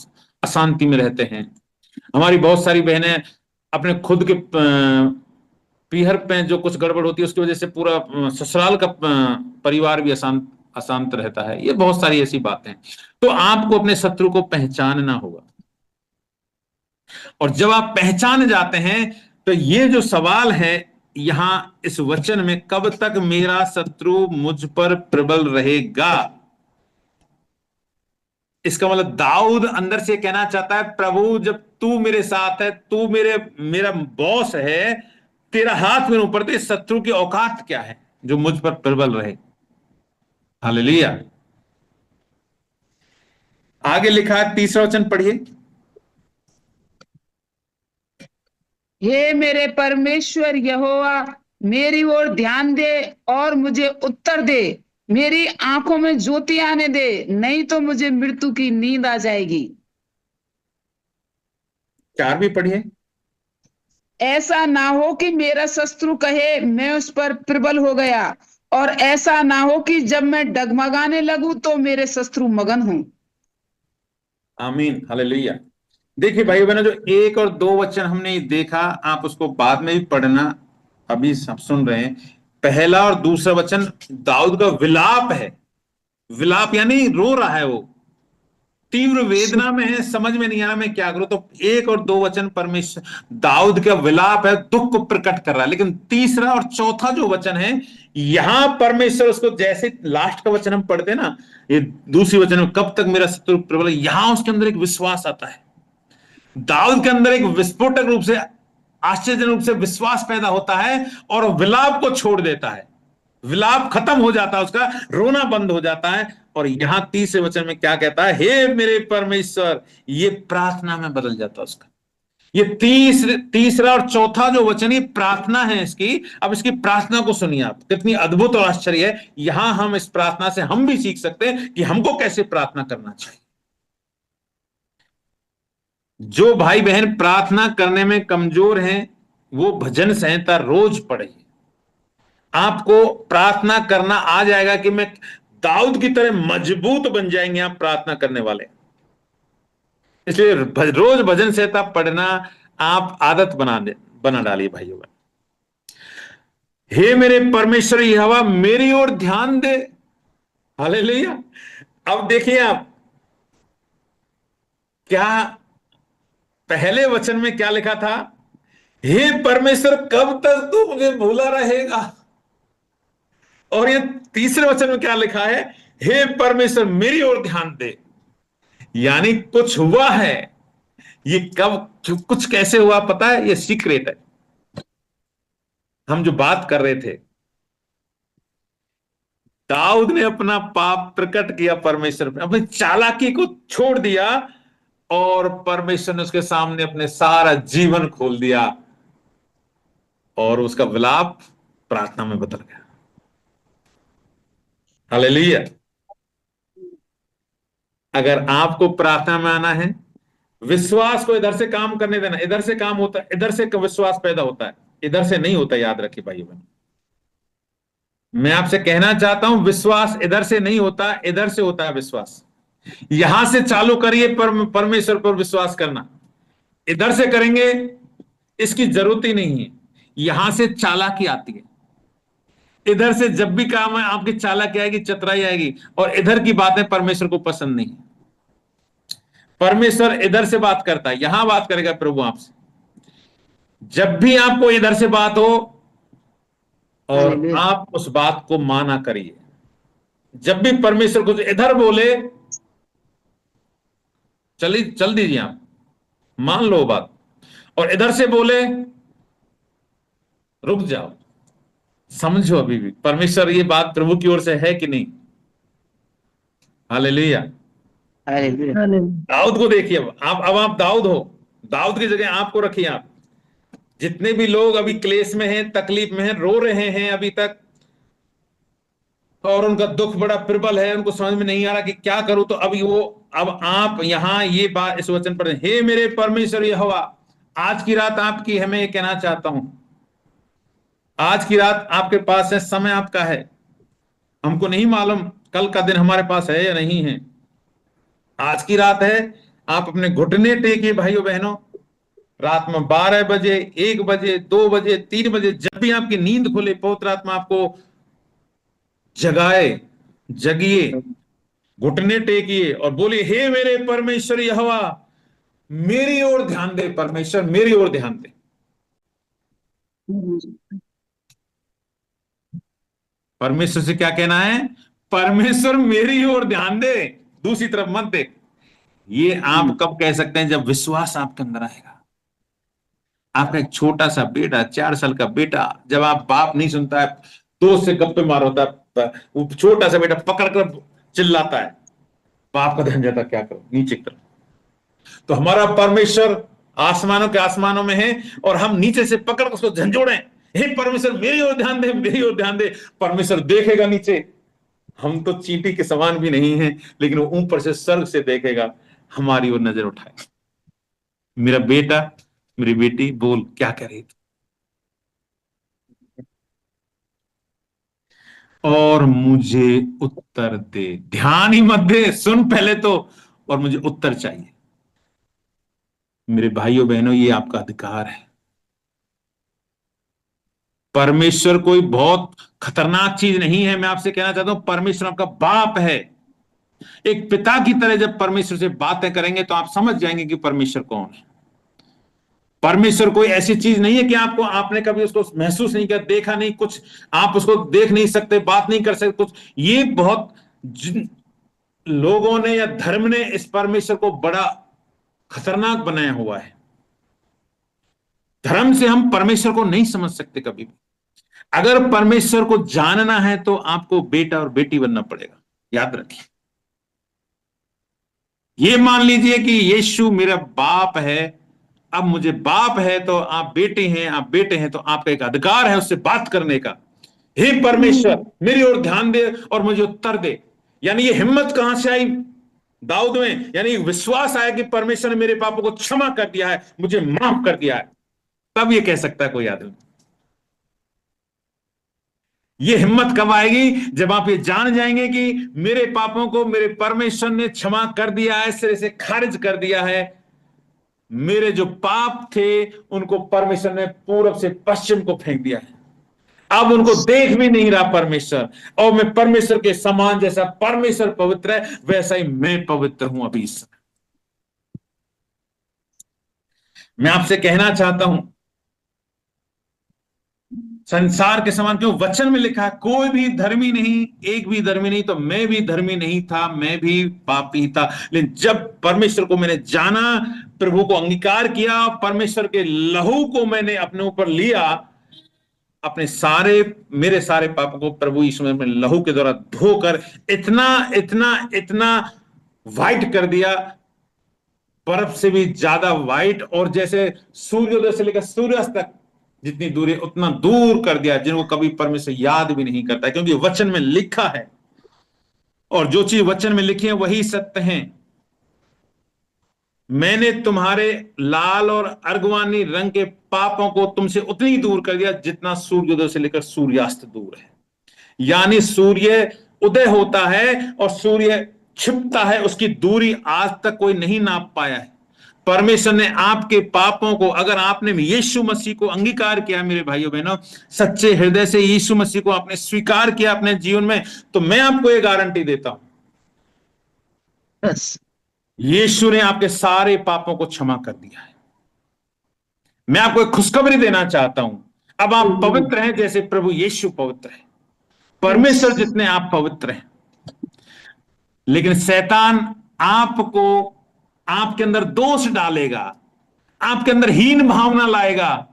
अशांति में रहते हैं। हमारी बहुत सारी बहनें अपने खुद के पीहर पे जो कुछ गड़बड़ होती है उसकी वजह से पूरा ससुराल का परिवार भी अशांत अशांत रहता है। ये बहुत सारी ऐसी बातें हैं। तो आपको अपने शत्रु को पहचानना होगा, और जब आप पहचान जाते हैं तो ये जो सवाल है यहां इस वचन में, कब तक मेरा शत्रु मुझ पर प्रबल रहेगा, इसका मतलब दाऊद अंदर से कहना चाहता है, प्रभु जब तू मेरे साथ है, तू मेरा बॉस है, तेरा हाथ मेरे ऊपर, तो शत्रु की औकात क्या है जो मुझ पर प्रबल रहे। हालेलुया। आगे लिखा है, तीसरा वचन पढ़िए। हे मेरे परमेश्वर यहोवा, मेरी ओर ध्यान दे और मुझे उत्तर दे, मेरी आंखों में ज्योति आने दे, नहीं तो मुझे मृत्यु की नींद आ जाएगी। 4 भी पढ़िए। ऐसा ना हो कि मेरा शत्रु कहे मैं उस पर प्रबल हो गया, और ऐसा ना हो कि जब मैं डगमगाने लगूं तो मेरे शत्रु मगन हों। आमीन, हालेलुया। देखिए भाई बहनों, जो 1 और 2 वचन हमने देखा, आप उसको बाद में भी पढ़ना, अभी सब सुन रहे हैं। पहला और दूसरा वचन दाऊद का विलाप है। विलाप यानी रो रहा है, वो तीव्र वेदना में है, समझ में नहीं आ रहा मैं क्या करूं। तो 1 और 2 वचन परमेश्वर दाऊद का विलाप है, दुख को प्रकट कर रहा है। लेकिन तीसरा और चौथा जो वचन है, यहां परमेश्वर उसको, जैसे लास्ट का वचन हम पढ़ते हैं ना, ये दूसरी वचन में, कब तक मेरा शत्रु प्रबल, यहां उसके अंदर एक विश्वास आता है। दाऊद के अंदर एक विस्फोटक रूप से, आश्चर्यजनक रूप से विश्वास पैदा होता है, और विलाप को छोड़ देता है। विलाप खत्म हो जाता है, उसका रोना बंद हो जाता है। और यहां तीसरे वचन में क्या कहता है, हे मेरे परमेश्वर, ये प्रार्थना में बदल जाता है उसका। ये तीसरा और चौथा जो वचन, ये प्रार्थना है इसकी। अब इसकी प्रार्थना को सुनिए आप, कितनी अद्भुत और आश्चर्य है। यहां हम इस प्रार्थना से हम भी सीख सकते हैं कि हमको कैसे प्रार्थना करना चाहिए। जो भाई बहन प्रार्थना करने में कमजोर हैं, वो भजन संहिता रोज पढ़िए। आपको प्रार्थना करना आ जाएगा कि मैं दाऊद की तरह मजबूत बन जाएंगे आप प्रार्थना करने वाले। इसलिए रोज भजन संहिता पढ़ना आप आदत बना डालिए भाइयों। हे मेरे परमेश्वर यहोवा, मेरी ओर ध्यान दे। हालेलुया। अब देखिए आप, क्या पहले वचन में क्या लिखा था, हे परमेश्वर कब तक तू मुझे भूला रहेगा, और ये तीसरे वचन में क्या लिखा है, हे परमेश्वर मेरी ओर ध्यान दे। यानी कुछ हुआ है। ये कब कुछ कैसे हुआ पता है, ये सीक्रेट है। हम जो बात कर रहे थे, दाऊद ने अपना पाप प्रकट किया परमेश्वर पे, अपनी चालाकी को छोड़ दिया, और परमेश्वर ने उसके सामने अपने सारा जीवन खोल दिया, और उसका विलाप प्रार्थना में बदल गया। हालेलुया। अगर आपको प्रार्थना में आना है, विश्वास को इधर से काम करने देना। इधर से काम होता है, इधर से विश्वास पैदा होता है, इधर से नहीं होता। याद रखिए भाई बहन, मैं आपसे कहना चाहता हूं, विश्वास इधर से नहीं होता, इधर से होता है विश्वास। यहां से चालू करिए परमेश्वर पर विश्वास करना। इधर से करेंगे इसकी जरूरत ही नहीं है। यहां से चालाकी आती है। इधर से जब भी काम है आपकी चालाकी आएगी, चतुराई आएगी, और इधर की बातें परमेश्वर को पसंद नहीं है। परमेश्वर इधर से बात करता है, यहां बात करेगा प्रभु आपसे। जब भी आपको इधर से बात हो, और हालेलुया। आप उस बात को माना करिए। जब भी परमेश्वर कुछ इधर बोले, चल दीजिए, आप मान लो बात, और इधर से बोले, रुक जाओ, समझो अभी भी परमेश्वर ये बात प्रभु की ओर से है कि नहीं। हालेलुया। हालेलुया। दाऊद को देखिए, अब आप दाऊद हो, दाऊद की जगह आपको रखिए। आप जितने भी लोग अभी क्लेश में हैं, तकलीफ में हैं, रो रहे हैं अभी तक, और उनका दुख बड़ा प्रबल है, उनको समझ में नहीं आ रहा कि क्या करूं, तो अभी वो, अब आप यहां ये बात इस वचन पर, हे मेरे परमेश्वर यहोवा, आज की रात आपकी है। मैं ये कहना चाहता हूं, आज की रात आपके पास है, समय आपका है। हमको नहीं मालूम कल का दिन हमारे पास है या नहीं है। आज की रात है, आप अपने घुटने टेकिए भाइयों बहनों। रात में 12 बजे, 1 बजे, 2 बजे, 3 बजे, जब भी आपकी नींद खुले, पवित्र आत्मा आपको जगाए, जगिए, घुटने टेकिए और बोलिए, हे मेरे परमेश्वर यहोवा, मेरी ओर ध्यान दे। परमेश्वर मेरी ओर ध्यान दे। परमेश्वर से क्या कहना है? परमेश्वर मेरी ओर ध्यान दे, दूसरी तरफ मत देख। ये आप कब कह सकते हैं? जब विश्वास आपके अंदर आएगा। आपका एक छोटा सा बेटा, 4 साल का बेटा, जब आप बाप नहीं सुनता है, दोस्त से गप्पे मार होता है, वो छोटा सा बेटा पकड़ कर चिल्लाता है, बाप का ध्यान जाता, क्या करो, नीचे की तरफ। तो हमारा परमेश्वर आसमानों के आसमानों में है, और हम नीचे से पकड़ उसको झंझोड़े, हे परमेश्वर मेरी ओर ध्यान दे, मेरी ओर ध्यान दे। परमेश्वर देखेगा नीचे, हम तो चींटी के समान भी नहीं है, लेकिन वो ऊपर से स्वर्ग से देखेगा, हमारी ओर नजर उठाए, मेरा बेटा, मेरी बेटी, बोल क्या कर रही थी, और मुझे उत्तर दे। ध्यान ही मत दे, सुन पहले तो, और मुझे उत्तर चाहिए। मेरे भाइयों बहनों, ये आपका अधिकार है। परमेश्वर कोई बहुत खतरनाक चीज नहीं है। मैं आपसे कहना चाहता हूं, परमेश्वर आपका बाप है। एक पिता की तरह जब परमेश्वर से बातें करेंगे तो आप समझ जाएंगे कि परमेश्वर कौन है। परमेश्वर कोई ऐसी चीज नहीं है कि आपको, आपने कभी उसको महसूस नहीं किया, देखा नहीं कुछ, आप उसको देख नहीं सकते, बात नहीं कर सकते कुछ। ये बहुत जिन लोगों ने या धर्म ने इस परमेश्वर को बड़ा खतरनाक बनाया हुआ है। धर्म से हम परमेश्वर को नहीं समझ सकते कभी भी। अगर परमेश्वर को जानना है तो आपको बेटा और बेटी बनना पड़ेगा। याद रखिए, ये मान लीजिए कि यीशु मेरा बाप है। अब मुझे बाप है तो आप बेटे हैं, आप बेटे हैं तो आपका एक अधिकार है उससे बात करने का। हे परमेश्वर मेरी ओर ध्यान दे और मुझे उत्तर दे। यानी ये हिम्मत कहां से आई दाऊद में? यानी विश्वास आया कि परमेश्वर ने मेरे पापों को क्षमा कर दिया है, मुझे माफ कर दिया है। तब ये कह सकता है कोई आदमी। ये हिम्मत कब आएगी? जब आप ये जान जाएंगे कि मेरे पापों को मेरे परमेश्वर ने क्षमा कर दिया है, सिरे से खारिज कर दिया है। मेरे जो पाप थे उनको परमेश्वर ने पूरब से पश्चिम को फेंक दिया है। अब उनको देख भी नहीं रहा परमेश्वर, और मैं परमेश्वर के समान, जैसा परमेश्वर पवित्र है वैसा ही मैं पवित्र हूं। अभी इस समय मैं आपसे कहना चाहता हूं, संसार के समान क्यों? वचन में लिखा है, कोई भी धर्मी नहीं, एक भी धर्मी नहीं। तो मैं भी धर्मी नहीं था, मैं भी पापी था। लेकिन जब परमेश्वर को मैंने जाना, प्रभु को अंगीकार किया, परमेश्वर के लहू को मैंने अपने ऊपर लिया, अपने सारे, मेरे सारे पापों को प्रभु यीशु ने अपने लहू के द्वारा धोकर इतना इतना इतना वाइट कर दिया, बर्फ से भी ज्यादा वाइट। और जैसे सूर्योदय से लेकर सूर्यास्त तक जितनी दूरी, उतना दूर कर दिया, जिनको कभी परमेश्वर याद भी नहीं करता, क्योंकि वचन में लिखा है, और जो चीज वचन में लिखी है वही सत्य है। मैंने तुम्हारे लाल और अर्गवानी रंग के पापों को तुमसे उतनी दूर कर दिया जितना सूर्योदय से लेकर सूर्यास्त दूर है। यानी सूर्य उदय होता है और सूर्य छिपता है, उसकी दूरी आज तक कोई नहीं नाप पाया है। परमेश्वर ने आपके पापों को, अगर आपने यीशु मसीह को अंगीकार किया, मेरे भाइयों बहनों, सच्चे हृदय से यीशु मसीह को आपने स्वीकार किया अपने जीवन में, तो मैं आपको एक गारंटी देता हूं, यीशु ने आपके सारे पापों को क्षमा कर दिया है। मैं आपको एक खुशखबरी देना चाहता हूं, अब आप पवित्र हैं जैसे प्रभु यीशु पवित्र है, परमेश्वर जितने आप पवित्र हैं। लेकिन शैतान आपको, आपके अंदर दोष डालेगा, आपके अंदर हीन भावना लाएगा।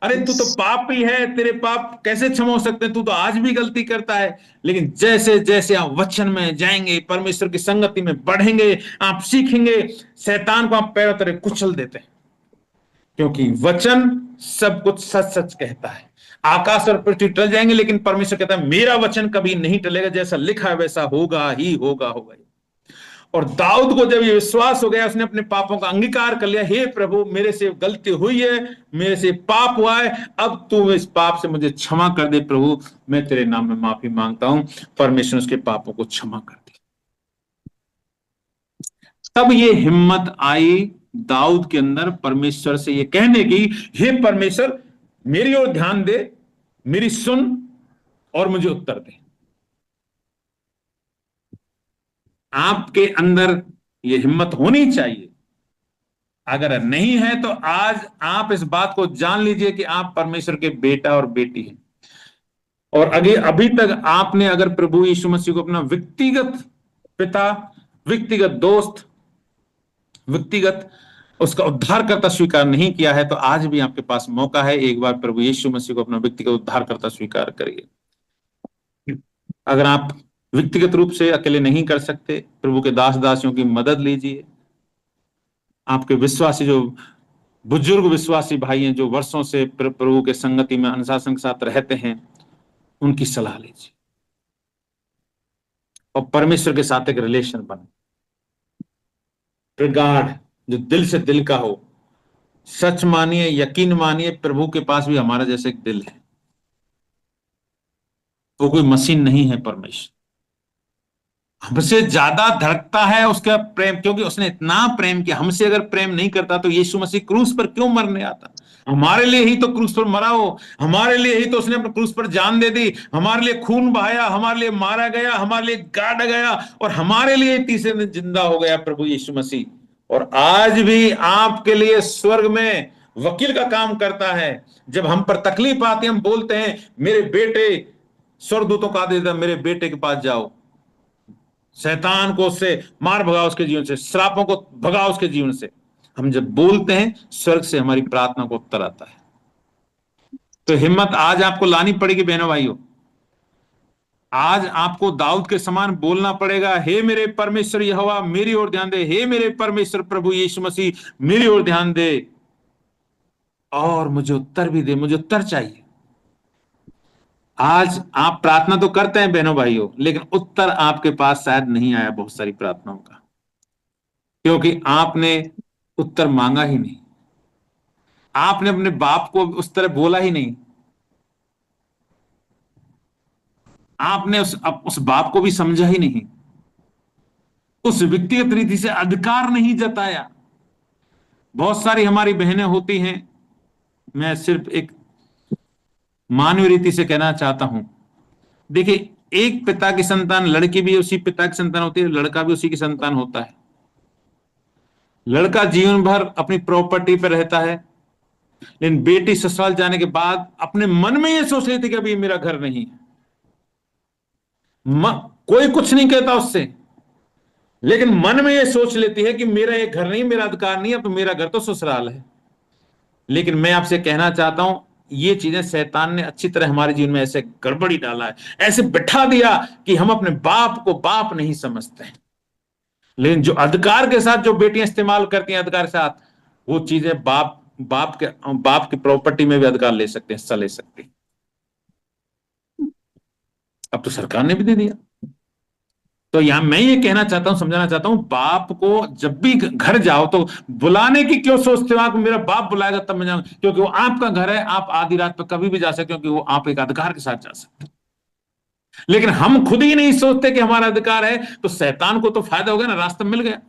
अरे तू तो पापी है, तेरे पाप कैसे क्षमा हो सकते हैं, तू तो आज भी गलती करता है। लेकिन जैसे जैसे आप वचन में जाएंगे, परमेश्वर की संगति में बढ़ेंगे, आप सीखेंगे, शैतान को आप पैरों तले कुचल देते हैं, क्योंकि वचन सब कुछ सच सच कहता है। आकाश और पृथ्वी टल जाएंगे, लेकिन परमेश्वर कहता है मेरा वचन कभी नहीं टलेगा, जैसा लिखा है वैसा होगा ही होगा होगा। और दाऊद को जब ये विश्वास हो गया, उसने अपने पापों का अंगीकार कर लिया, हे प्रभु मेरे से गलती हुई है, मेरे से पाप हुआ है, अब तू इस पाप से मुझे क्षमा कर दे प्रभु, मैं तेरे नाम में माफी मांगता हूं। परमेश्वर उसके पापों को क्षमा कर दी। तब ये हिम्मत आई दाऊद के अंदर परमेश्वर से ये कहने की, हे परमेश्वर मेरी ओर ध्यान दे, मेरी सुन और मुझे उत्तर दे। आपके अंदर ये हिम्मत होनी चाहिए। अगर नहीं है तो आज आप इस बात को जान लीजिए कि आप परमेश्वर के बेटा और बेटी हैं। और अभी तक आपने अगर प्रभु यीशु मसीह को अपना व्यक्तिगत पिता, व्यक्तिगत दोस्त, व्यक्तिगत उसका उद्धारकर्ता स्वीकार नहीं किया है, तो आज भी आपके पास मौका है, एक बार प्रभु यीशु मसीह को अपना व्यक्तिगत उद्धारकर्ता स्वीकार करिए। अगर आप व्यक्तिगत रूप से अकेले नहीं कर सकते, प्रभु के दास दासियों की मदद लीजिए। आपके विश्वासी जो बुजुर्ग विश्वासी भाई हैं, जो वर्षों से प्रभु के संगति में अनुशासन के साथ रहते हैं, उनकी सलाह लीजिए और परमेश्वर के साथ एक रिलेशन बने, रिगार्ड जो दिल से दिल का हो। सच मानिए, यकीन मानिए, प्रभु के पास भी हमारा जैसे एक दिल है। वो कोई मशीन नहीं है। परमेश्वर हमसे ज्यादा धड़कता है उसका प्रेम, क्योंकि उसने इतना प्रेम किया। हमसे अगर प्रेम नहीं करता तो यीशु मसीह क्रूस पर क्यों मरने आता? हमारे लिए ही तो क्रूस पर मरा हो, हमारे लिए ही तो उसने अपने क्रूस पर जान दे दी, हमारे लिए खून बहाया, हमारे लिए मारा गया, हमारे लिए गाड़ा गया, और हमारे लिए तीसरे दिन जिंदा हो गया प्रभु यीशु मसीह। और आज भी आपके लिए स्वर्ग में वकील का काम करता है। जब हम पर तकलीफ आती है, हम बोलते हैं मेरे बेटे, स्वर्गदूतों का आदेश है मेरे बेटे के पास जाओ, शैतान को उससे मार भगाओ, उसके जीवन से श्रापों को भगाओ उसके जीवन से। हम जब बोलते हैं, स्वर्ग से हमारी प्रार्थना को उत्तर आता है। तो हिम्मत आज आपको लानी पड़ेगी बहनों भाइयों। आज आपको दाऊद के समान बोलना पड़ेगा, हे मेरे परमेश्वर यहोवा मेरी ओर ध्यान दे, हे मेरे परमेश्वर प्रभु यीशु मसीह मेरी ओर ध्यान दे और मुझे उत्तर भी दे, मुझे उत्तर चाहिए। आज आप प्रार्थना तो करते हैं बहनों भाइयों, लेकिन उत्तर आपके पास शायद नहीं आया बहुत सारी प्रार्थनाओं का, क्योंकि आपने उत्तर मांगा ही नहीं। आपने अपने बाप को उस तरह बोला ही नहीं। आपने उस बाप को भी समझा ही नहीं, उस व्यक्तिगत रीति से अधिकार नहीं जताया। बहुत सारी हमारी बहनें होती हैं, मैं सिर्फ एक मानवीय रीति से कहना चाहता हूं। देखिए, एक पिता की संतान, लड़की भी उसी पिता की संतान होती है, लड़का भी उसी की संतान होता है। लड़का जीवन भर अपनी प्रॉपर्टी पर रहता है, लेकिन बेटी ससुराल जाने के बाद अपने मन में यह सोच लेती कि अभी मेरा घर नहीं है। कोई कुछ नहीं कहता उससे, लेकिन मन में यह सोच लेती है कि मेरा ये घर नहीं, मेरा अधिकार नहीं है, अब मेरा घर तो ससुराल है। लेकिन मैं आपसे कहना चाहता हूं, ये चीजें शैतान ने अच्छी तरह हमारे जीवन में ऐसे गड़बड़ी डाला है, ऐसे बिठा दिया कि हम अपने बाप को बाप नहीं समझते हैं। लेकिन जो अधिकार के साथ जो बेटियां इस्तेमाल करती हैं, अधिकार के साथ, वो चीजें बाप की प्रॉपर्टी में भी अधिकार ले सकते हैं, हिस्सा ले सकते हैं। अब तो सरकार ने भी दे दिया। तो यहां मैं ये कहना चाहता हूं, समझाना चाहता हूं, बाप को जब भी घर जाओ तो बुलाने की क्यों सोचते हो आप? मेरा बाप बुलाएगा तब मैं जाऊंगा, क्योंकि वो आपका घर है। आप आधी रात पर कभी भी जा सकते हो, क्योंकि वो आप एक अधिकार के साथ जा सकते हो। लेकिन हम खुद ही नहीं सोचते कि हमारा अधिकार है, तो शैतान को तो फायदा हो गया ना, रास्ता मिल गया।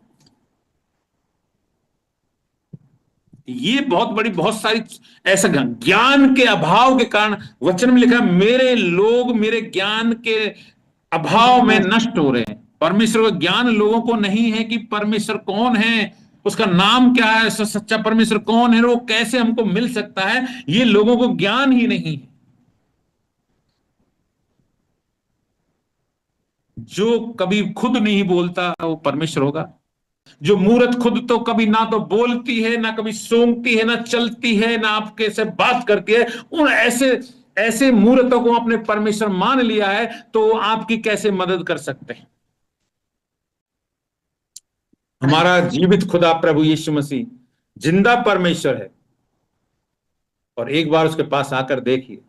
ये बहुत सारी ऐसा ज्ञान के अभाव के कारण वचन में लिखा, मेरे लोग मेरे ज्ञान के अभाव में नष्ट हो रहे हैं। परमेश्वर का ज्ञान लोगों को नहीं है कि परमेश्वर कौन है, उसका नाम क्या है, सच्चा परमेश्वर कौन है, वो कैसे हमको मिल सकता है, ये लोगों को ज्ञान ही नहीं है। जो कभी खुद नहीं बोलता वो परमेश्वर होगा। जो मूर्त खुद तो कभी ना तो बोलती है, ना कभी सूंघती है, ना चलती है, ना आपके से बात करती है, उन ऐसे ऐसे मूर्तों को अपने परमेश्वर मान लिया है, तो आपकी कैसे मदद कर सकते हैं? हमारा जीवित खुदा प्रभु यीशु मसीह जिंदा परमेश्वर है। और एक बार उसके पास आकर देखिए।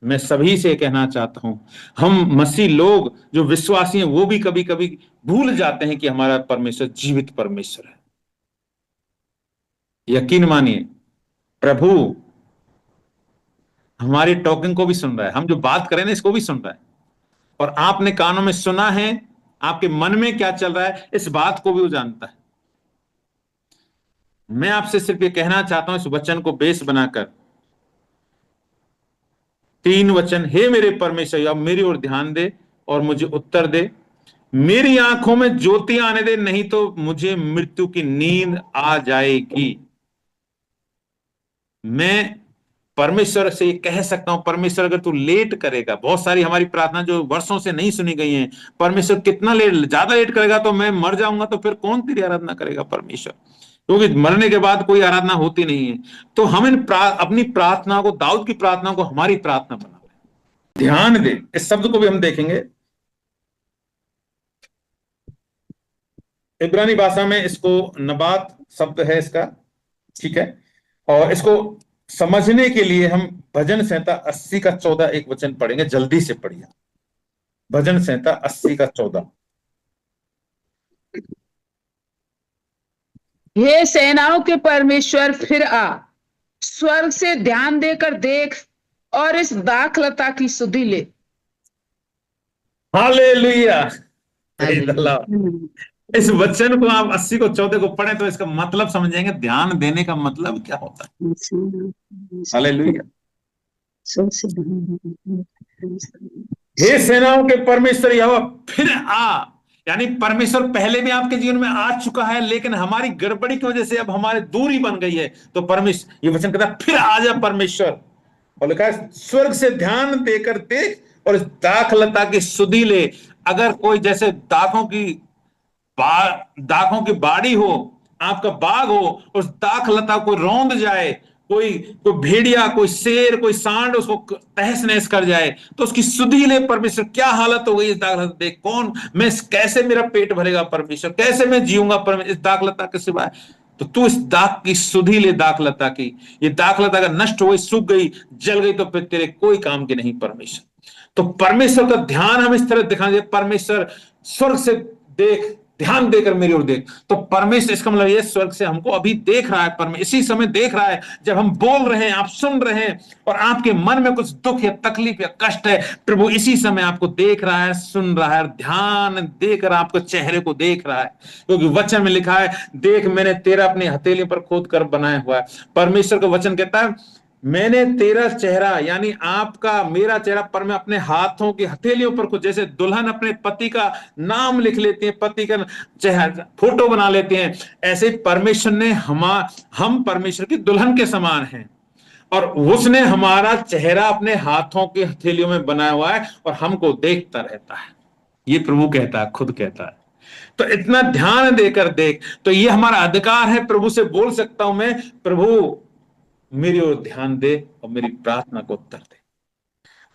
मैं सभी से कहना चाहता हूं, हम मसीह लोग जो विश्वासी हैं वो भी कभी कभी भूल जाते हैं कि हमारा परमेश्वर जीवित परमेश्वर है। यकीन मानिए, प्रभु हमारी टॉकिंग को भी सुन रहा है, हम जो बात करें ना इसको भी सुन रहा है। और आपने कानों में सुना है, आपके मन में क्या चल रहा है इस बात को भी वो जानता है। मैं आपसे सिर्फ ये कहना चाहता हूं, इस वचन को बेस बनाकर 3 वचन, हे मेरे परमेश्वर अब मेरी ओर ध्यान दे और मुझे उत्तर दे, मेरी आंखों में ज्योति आने दे, नहीं तो मुझे मृत्यु की नींद आ जाएगी। मैं परमेश्वर से ये कह सकता हूं, परमेश्वर अगर तू लेट करेगा, बहुत सारी हमारी प्रार्थना जो वर्षों से नहीं सुनी गई हैं, परमेश्वर कितना लेट, ज्यादा लेट करेगा तो मैं मर जाऊंगा, तो फिर कौन तेरी आराधना करेगा परमेश्वर? क्योंकि मरने के बाद कोई आराधना होती नहीं है। तो हम अपनी प्रार्थना को, दाऊद की प्रार्थना को हमारी प्रार्थना बना ध्यान दे। इस शब्द को भी हम देखेंगे, इब्रानी भाषा में इसको नबात शब्द है इसका, ठीक है। और इसको समझने के लिए हम भजन संहिता 80 का 14 एक वचन पढ़ेंगे, जल्दी से पढ़िए। भजन संहिता 80 का 14। हे सेनाओं के परमेश्वर फिर आ, स्वर्ग से ध्यान देकर देख और इस दाखलता की सुधि ले। Hallelujah, praise the Lord. इस वचन को आप 80 को 14 को पढ़े तो इसका मतलब समझेंगे, ध्यान देने का मतलब क्या होता है। हालेलुया। हे सेनाओं के परमेश्वर यहोवा फिर आ, यानी परमेश्वर पहले भी आपके जीवन में आ चुका है, लेकिन हमारी गड़बड़ी की वजह से अब हमारे दूरी बन गई है। तो परमेश्वर, ये वचन कहता है फिर आ जा परमेश्वर। और लिखा है स्वर्ग से ध्यान देकर देख और इस दाखलता की सुधि ले। अगर कोई जैसे दाखों की बाड़ी हो, आपका बाग हो, उस दाखलता को रौंद जाए, कोई भेड़िया, कोई शेर, कोई सांड उसको तहस नहस कर जाए, तो उसकी सुधि ले परमेश्वर। क्या हालत हो गई इस दाखलता देख, कौन मैं, कैसे मेरा पेट भरेगा परमेश्वर, कैसे मैं जीऊंगा परमेश्वर इस दाखलता के सिवाय। तो तू इस दाख की सुधि ले, दाखलता की। ये दाखलता अगर नष्ट हो गई, सूख गई, जल गई, तो फिर तेरे कोई काम की नहीं परमेश्वर। तो परमेश्वर का ध्यान हम इस तरह दिखाने, परमेश्वर स्वर्ग से देख, ध्यान देकर मेरी ओर देख। तो परमेश्वर, इसका मतलब ये स्वर्ग से हमको अभी देख रहा है, परमेश्वर इसी समय देख रहा है जब हम बोल रहे हैं, आप सुन रहे हैं, और आपके मन में कुछ दुख या तकलीफ या कष्ट है, प्रभु इसी समय आपको देख रहा है, सुन रहा है, ध्यान देकर आपको चेहरे को देख रहा है। क्योंकि वचन में लिखा है, देख मैंने तेरा अपनी हथेली पर खोद कर बनाया हुआ है। परमेश्वर का वचन कहता है, मैंने तेरा चेहरा, यानी आपका, मेरा चेहरा पर मैं अपने हाथों की हथेलियों पर, कुछ जैसे दुल्हन अपने पति का नाम लिख लेती है, पति का चेहरा फोटो बना लेते हैं, ऐसे परमेश्वर ने हम परमेश्वर की दुल्हन के समान हैं, और उसने हमारा चेहरा अपने हाथों की हथेलियों में बनाया हुआ है और हमको देखता रहता है। ये प्रभु कहता है, खुद कहता है। तो इतना ध्यान देकर देख, तो ये हमारा अधिकार है, प्रभु से बोल सकता हूं मैं, प्रभु मेरी ओर ध्यान दे और मेरी प्रार्थना को उत्तर दे।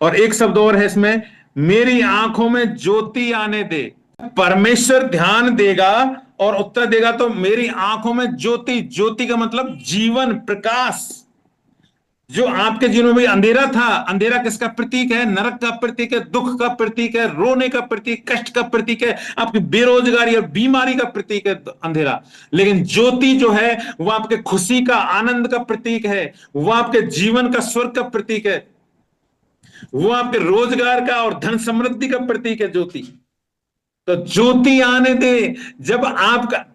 और एक शब्द और है इसमें, मेरी आंखों में ज्योति आने दे। परमेश्वर ध्यान देगा और उत्तर देगा, तो मेरी आंखों में ज्योति, ज्योति का मतलब जीवन, प्रकाश। जो आपके जीवन में भी अंधेरा था, अंधेरा किसका प्रतीक है? नरक का प्रतीक है, दुख का प्रतीक है, रोने का प्रतीक, कष्ट का प्रतीक है, आपकी बेरोजगारी और बीमारी का प्रतीक है अंधेरा। लेकिन ज्योति जो है वो आपके खुशी का, आनंद का प्रतीक है, वो आपके जीवन का, स्वर्ग का प्रतीक है, वो आपके रोजगार का और धन समृद्धि का प्रतीक है ज्योति। तो ज्योति आने दे। जब आपका,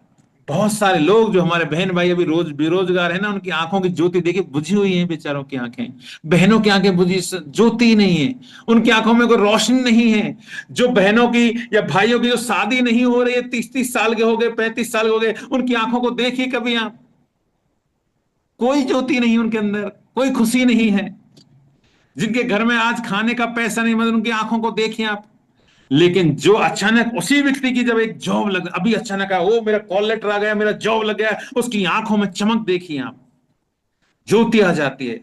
बहुत सारे लोग जो हमारे बहन भाई अभी रोज बेरोजगार है ना, उनकी आंखों की ज्योति देखिए बुझी हुई है, बेचारों की आंखें, बहनों की आंखें बुझी, ज्योति ही नहीं है, उनकी आंखों में कोई रोशनी नहीं है। जो बहनों की या भाइयों की जो शादी नहीं हो रही है, 30-30 साल के हो गए, 35 साल के हो गए, उनकी आंखों को देखिए कभी आप, कोई ज्योति नहीं उनके अंदर, कोई खुशी नहीं है। जिनके घर में आज खाने का पैसा नहीं, मतलब उनकी आंखों को देखिए आप। लेकिन जो अचानक उसी व्यक्ति की जब एक जॉब लग, अभी अचानक आया, वो मेरा कॉल लेटर आ गया, मेरा जॉब लग गया, उसकी आंखों में चमक देखिए आप, ज्योति आ जाती है।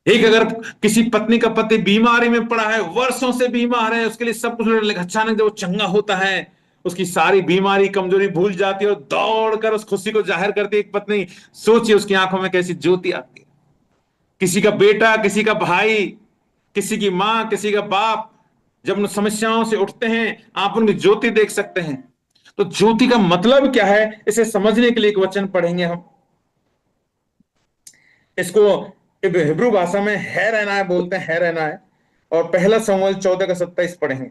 एक अगर किसी पत्नी का पति बीमारी में पड़ा है, वर्षों से बीमार है, उसके लिए सब कुछ, अचानक जब वो चंगा होता है, उसकी सारी बीमारी कमजोरी भूल जाती है और दौड़कर उस खुशी को जाहिर करती है एक पत्नी। सोचिए उसकी आंखों में कैसी ज्योति आती है। किसी का बेटा, किसी का भाई, किसी की मां, किसी का बाप, जब उन समस्याओं से उठते हैं, आप उनकी ज्योति देख सकते हैं। तो ज्योति का मतलब क्या है, इसे समझने के लिए एक वचन पढ़ेंगे हम। इसको हिब्रू भाषा में है रहना है बोलते हैं, है रहना है। और पहला शमूएल 14 का 27 पढ़ेंगे।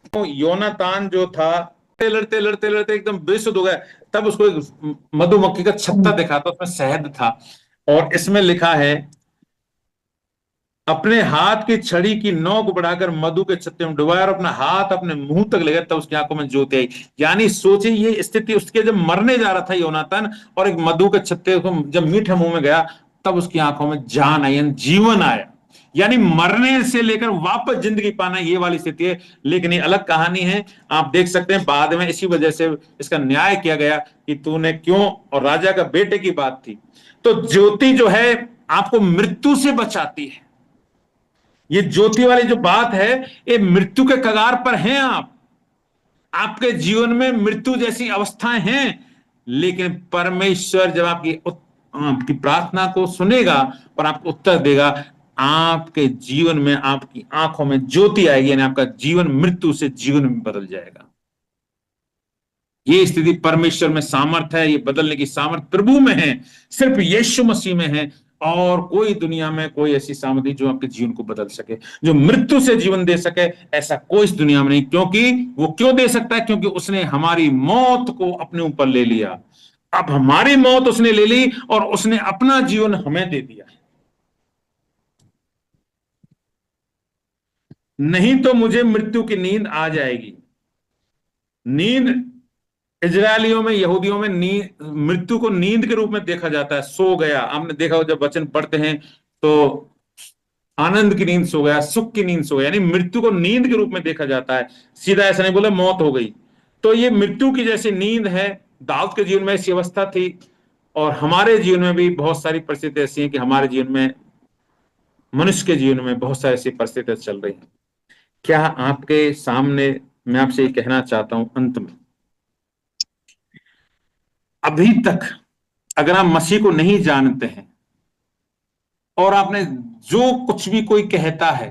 तो योनातान जो था, लड़ते लड़ते लड़ते एकदम बेसुध हो गया, तब उसको एक मधुमक्खी का छत्ता दिखा था, उसमें शहद था, और इसमें लिखा है, अपने हाथ की छड़ी की नोक बढ़ाकर मधु के छत्ते में डुबाया और अपना हाथ अपने मुंह तक ले गया, तब उसकी आंखों में ज्योति आई। यानी सोचिए ये स्थिति उसके, जब मरने जा रहा था योनातान, और एक मधु के छत्ते को जब मीठा मुंह में गया, तब उसकी आंखों में जान आई, जीवन आया। यानी मरने से लेकर वापस जिंदगी पाना, ये वाली स्थिति है। लेकिन ये अलग कहानी है, आप देख सकते हैं। बाद में इसी वजह से इसका न्याय किया गया कि तूने क्यों, और राजा का बेटे की बात थी। तो ज्योति जो है आपको मृत्यु से बचाती है। ये ज्योति वाली जो बात है, ये मृत्यु के कगार पर हैं आप, आपके जीवन में मृत्यु जैसी अवस्थाएं हैं, लेकिन परमेश्वर जब आपकी प्रार्थना को सुनेगा और आपको उत्तर देगा, आपके जीवन में, आपकी आंखों में ज्योति आएगी, यानी आपका जीवन मृत्यु से जीवन में बदल जाएगा। ये स्थिति परमेश्वर में सामर्थ है, ये बदलने की सामर्थ प्रभु में है, सिर्फ यीशु मसीह में है। और कोई दुनिया में कोई ऐसी सामर्थ्य जो आपके जीवन को बदल सके, जो मृत्यु से जीवन दे सके, ऐसा कोई इस दुनिया में नहीं। क्योंकि वो क्यों दे सकता है? क्योंकि उसने हमारी मौत को अपने ऊपर ले लिया। अब हमारी मौत उसने ले ली और उसने अपना जीवन हमें दे दिया। नहीं तो मुझे मृत्यु की नींद आ जाएगी। नींद इजरायलियों में, यहूदियों में मृत्यु को नींद के रूप में देखा जाता है। सो गया, आपने देखा हो जब वचन पढ़ते हैं तो आनंद की नींद सो गया, सुख की नींद सो गया, यानी मृत्यु को नींद के रूप में देखा जाता है। सीधा ऐसा नहीं बोला मौत हो गई। तो ये मृत्यु की जैसी नींद है। दाऊद के जीवन में ऐसी अवस्था थी, और हमारे जीवन में भी बहुत सारी परिस्थितियां ऐसी हैं कि हमारे जीवन में, मनुष्य के जीवन में बहुत सारी ऐसी परिस्थितियां चल रही हैं। क्या आपके सामने मैं आपसे ये कहना चाहता हूं अंत में, अभी तक अगर आप मसीह को नहीं जानते हैं और आपने जो कुछ भी कोई कहता है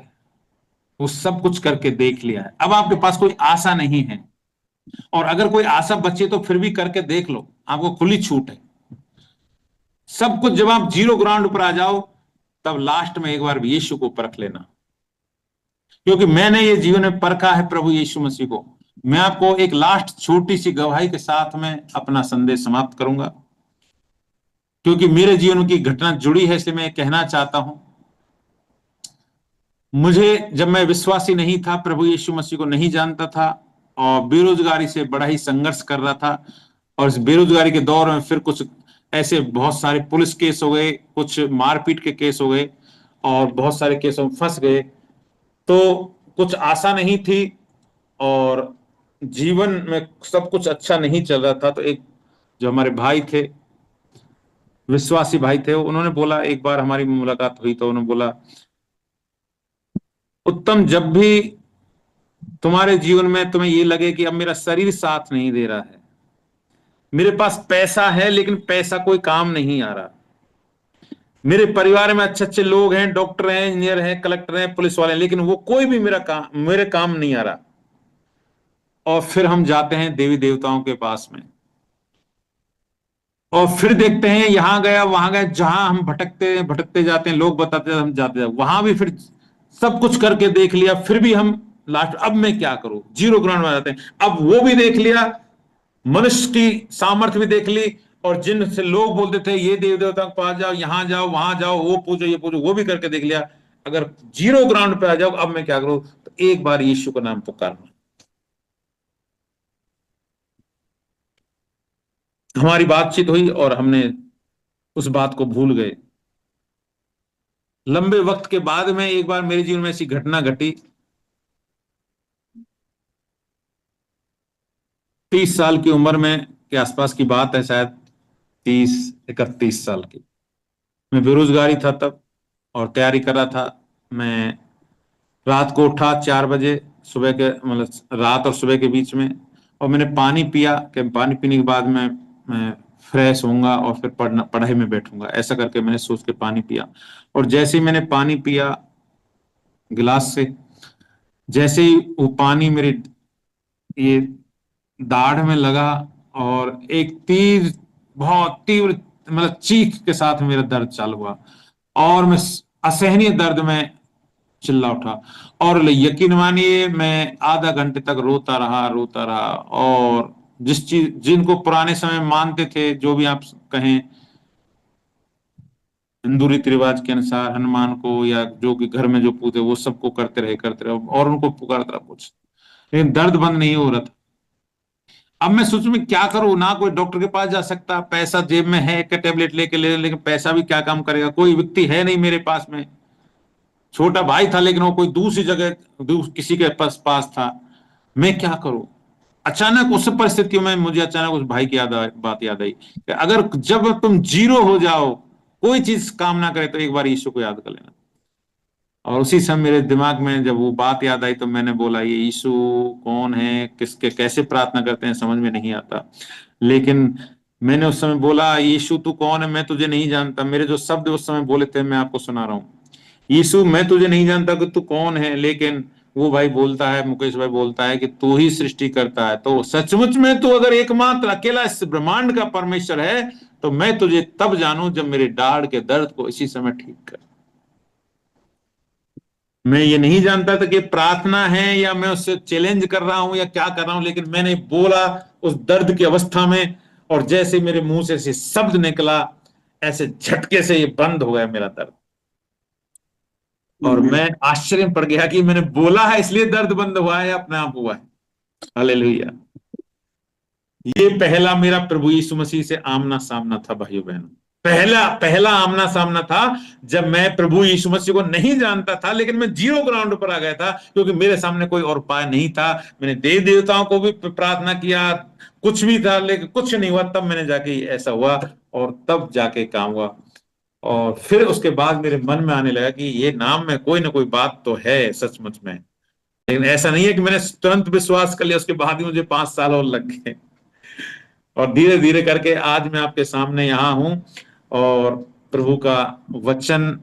वो सब कुछ करके देख लिया है, अब आपके पास कोई आशा नहीं है, और अगर कोई आशा बचे तो फिर भी करके देख लो, आपको खुली छूट है। सब कुछ जब आप जीरो ग्राउंड पर आ जाओ, तब लास्ट में एक बार यीशु को परख लेना। क्योंकि मैंने ये जीवन में परखा है प्रभु यीशु मसीह को। मैं आपको एक लास्ट छोटी सी गवाही के साथ में अपना संदेश समाप्त करूंगा, क्योंकि मेरे जीवन की घटना जुड़ी है, इसलिए मैं कहना चाहता हूं। मुझे, जब मैं विश्वासी नहीं था, प्रभु यीशु मसीह को नहीं जानता था, और बेरोजगारी से बड़ा ही संघर्ष कर रहा था, और इस बेरोजगारी के दौर में फिर कुछ ऐसे बहुत सारे पुलिस केस हो गए, कुछ मारपीट के केस हो गए, और बहुत सारे केसों में फंस गए। तो कुछ आशा नहीं थी, और जीवन में सब कुछ अच्छा नहीं चल रहा था। तो एक जो हमारे भाई थे, विश्वासी भाई थे, उन्होंने बोला, एक बार हमारी मुलाकात हुई तो उन्होंने बोला, उत्तम, जब भी तुम्हारे जीवन में तुम्हें ये लगे कि अब मेरा शरीर साथ नहीं दे रहा है, मेरे पास पैसा है लेकिन पैसा कोई काम नहीं आ रहा, मेरे परिवार में अच्छे अच्छे लोग हैं, डॉक्टर हैं, इंजीनियर हैं, कलेक्टर हैं, पुलिस वाले हैं, लेकिन वो कोई भी मेरे काम नहीं आ रहा, और फिर हम जाते हैं देवी देवताओं के पास में, और फिर देखते हैं यहां गया वहां गया, जहां हम भटकते जाते हैं, लोग बताते हैं, हम जाते हैं वहां भी, फिर सब कुछ करके देख लिया, फिर भी हम लास्ट, अब मैं क्या करूं, जीरो ग्राउंड में जाते हैं। अब वो भी देख लिया, मनुष्य की सामर्थ्य भी देख ली, और जिनसे लोग बोलते थे ये देव देवता के पास जाओ, यहां जाओ, वहां जाओ, वो पूछो, ये पूछो, वो भी करके देख लिया। अगर जीरो ग्राउंड पे आ जाओ, अब मैं क्या करूं, तो एक बार यीशु का नाम पुकारना। हमारी बातचीत हुई और हमने उस बात को भूल गए। लंबे वक्त के बाद में एक बार मेरे जीवन में ऐसी घटना घटी। 30 साल की उम्र में के आसपास की बात है, शायद 30-31 साल की। मैं बेरोजगारी था तब और तैयारी कर रहा था। मैं रात को उठा 4 बजे, सुबह के मतलब रात और सुबह के बीच में, और मैंने पानी पिया कि पानी पीने के बाद मैं फ्रेश होऊंगा और फिर पढ़ाई में बैठूंगा। ऐसा करके मैंने सोच के पानी पिया, और जैसे ही मैंने पानी पिया गिलास से, जैसे ही वो पानी मेरे ये दाढ़ में लगा, और एक तीर, बहुत तीव्र मतलब चीख के साथ मेरा दर्द चालू हुआ, और मैं असहनीय दर्द में चिल्ला उठा। और यकीन मानिए, मैं आधा घंटे तक रोता रहा, रोता रहा। और जिनको पुराने समय मानते थे, जो भी आप कहें हिंदू रीति रिवाज के अनुसार हनुमान को, या जो कि घर में जो पूजे, वो सबको करते रहे और उनको पुकारता रहा कुछ, लेकिन दर्द बंद नहीं हो रहा था। अब मैं सोचूं मैं क्या करूं, ना कोई डॉक्टर के पास जा सकता, पैसा जेब में है, एक टेबलेट लेके ले, लेकिन पैसा भी क्या काम करेगा, कोई व्यक्ति है नहीं मेरे पास में। छोटा भाई था लेकिन वो कोई दूसरी जगह किसी के पास था। मैं क्या करूं। अचानक उस परिस्थितियों में मुझे अचानक उस भाई की बात याद आई कि अगर जब तुम जीरो हो जाओ, कोई चीज काम ना करे, तो एक बार यीशु को याद कर लेना। और उसी समय मेरे दिमाग में जब वो बात याद आई, तो मैंने बोला ये यीशु कौन है, किसके कैसे प्रार्थना करते हैं, समझ में नहीं आता। लेकिन मैंने उस समय बोला, यीशु तू कौन है, मैं तुझे नहीं जानता। मेरे जो शब्द उस समय बोले थे, मैं आपको सुना रहा हूँ। यीशु, मैं तुझे नहीं जानता कि तू कौन है, लेकिन वो भाई बोलता है, मुकेश भाई बोलता है कि तू ही सृष्टि करता है। तो सचमुच में तू अगर एकमात्र अकेला इस ब्रह्मांड का परमेश्वर है, तो मैं तुझे तब जानूं जब मेरे दाढ़ के दर्द को इसी समय ठीक कर। मैं ये नहीं जानता था कि प्रार्थना है या मैं उससे चैलेंज कर रहा हूं या क्या कर रहा हूं, लेकिन मैंने बोला उस दर्द की अवस्था में, और जैसे मेरे मुंह से ऐसे शब्द निकला, ऐसे झटके से ये बंद हो गया मेरा दर्द। और मैं आश्चर्य में पड़ गया कि मैंने बोला है इसलिए दर्द बंद हुआ है या अपने आप हुआ है। हालेलुया। ये पहला मेरा प्रभु यीशु मसीह से आमना सामना था भाइयों बहनों। पहला पहला आमना सामना था जब मैं प्रभु यीशु मसीह को नहीं जानता था, लेकिन मैं जीरो ग्राउंड पर आ गया था, क्योंकि मेरे सामने कोई और उपाय नहीं था। मैंने देव देवताओं को भी प्रार्थना किया, कुछ भी था, लेकिन कुछ नहीं हुआ। तब मैंने जाके ऐसा हुआ, और तब जाके काम हुआ। और फिर उसके बाद मेरे मन में आने लगा कि ये नाम में कोई ना कोई बात तो है सचमुच में। लेकिन ऐसा नहीं है कि मैंने तुरंत विश्वास कर लिया, उसके बाद ही मुझे 5 साल और लग गए। और धीरे धीरे करके आज मैं आपके सामने यहाँ हूं, और प्रभु का वचन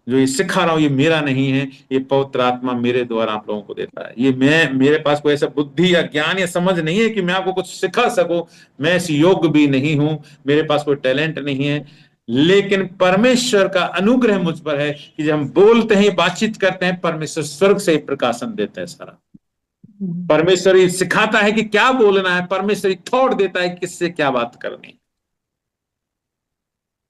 जो ये सिखा रहा हूं, ये मेरा नहीं है, ये पवित्र आत्मा मेरे द्वारा आप लोगों को देता है। ये मेरे पास कोई ऐसा बुद्धि या ज्ञान या समझ नहीं है कि मैं आपको कुछ सिखा सकूं। मैं इस योग्य भी नहीं हूं, मेरे पास कोई टैलेंट नहीं है, लेकिन परमेश्वर का अनुग्रह मुझ पर है कि जब हम बोलते हैं, बातचीत करते हैं, परमेश्वर स्वर्ग से प्रकाशन देता है सारा। परमेश्वर ये सिखाता है कि क्या बोलना है, परमेश्वर थॉट देता है किससे क्या बात करनी।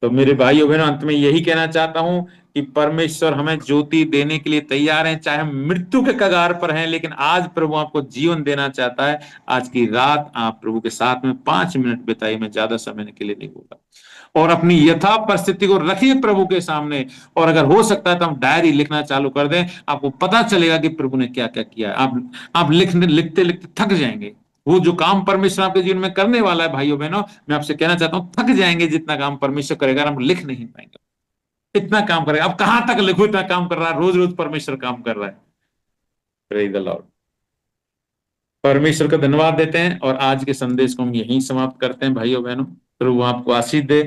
तो मेरे भाइयों बहनों, अंत में यही कहना चाहता हूं कि परमेश्वर हमें ज्योति देने के लिए तैयार है, चाहे हम मृत्यु के कगार पर हैं, लेकिन आज प्रभु आपको जीवन देना चाहता है। आज की रात आप प्रभु के साथ में 5 मिनट बिताइए, मैं ज्यादा समय के लिए नहीं बोला, और अपनी यथा परिस्थिति को रखिए प्रभु के सामने। और अगर हो सकता है तो हम डायरी लिखना चालू कर दें, आपको पता चलेगा कि प्रभु ने क्या क्या किया है। आप लिखते लिखते थक जाएंगे। वो जो काम परमेश्वर आपके जीवन में करने वाला है भाइयों बहनों, मैं आपसे कहना चाहता हूं, थक जाएंगे जितना काम परमेश्वर करेगा, हम लिख नहीं पाएंगे। इतना काम करेगा, अब कहां तक लिखो, इतना काम कर रहा है, रोज रोज परमेश्वर काम कर रहा है। Praise the Lord. परमेश्वर का धन्यवाद देते हैं, और आज के संदेश को हम यहीं समाप्त करते हैं भाइयों बहनों। प्रभु आपको आशीष दे।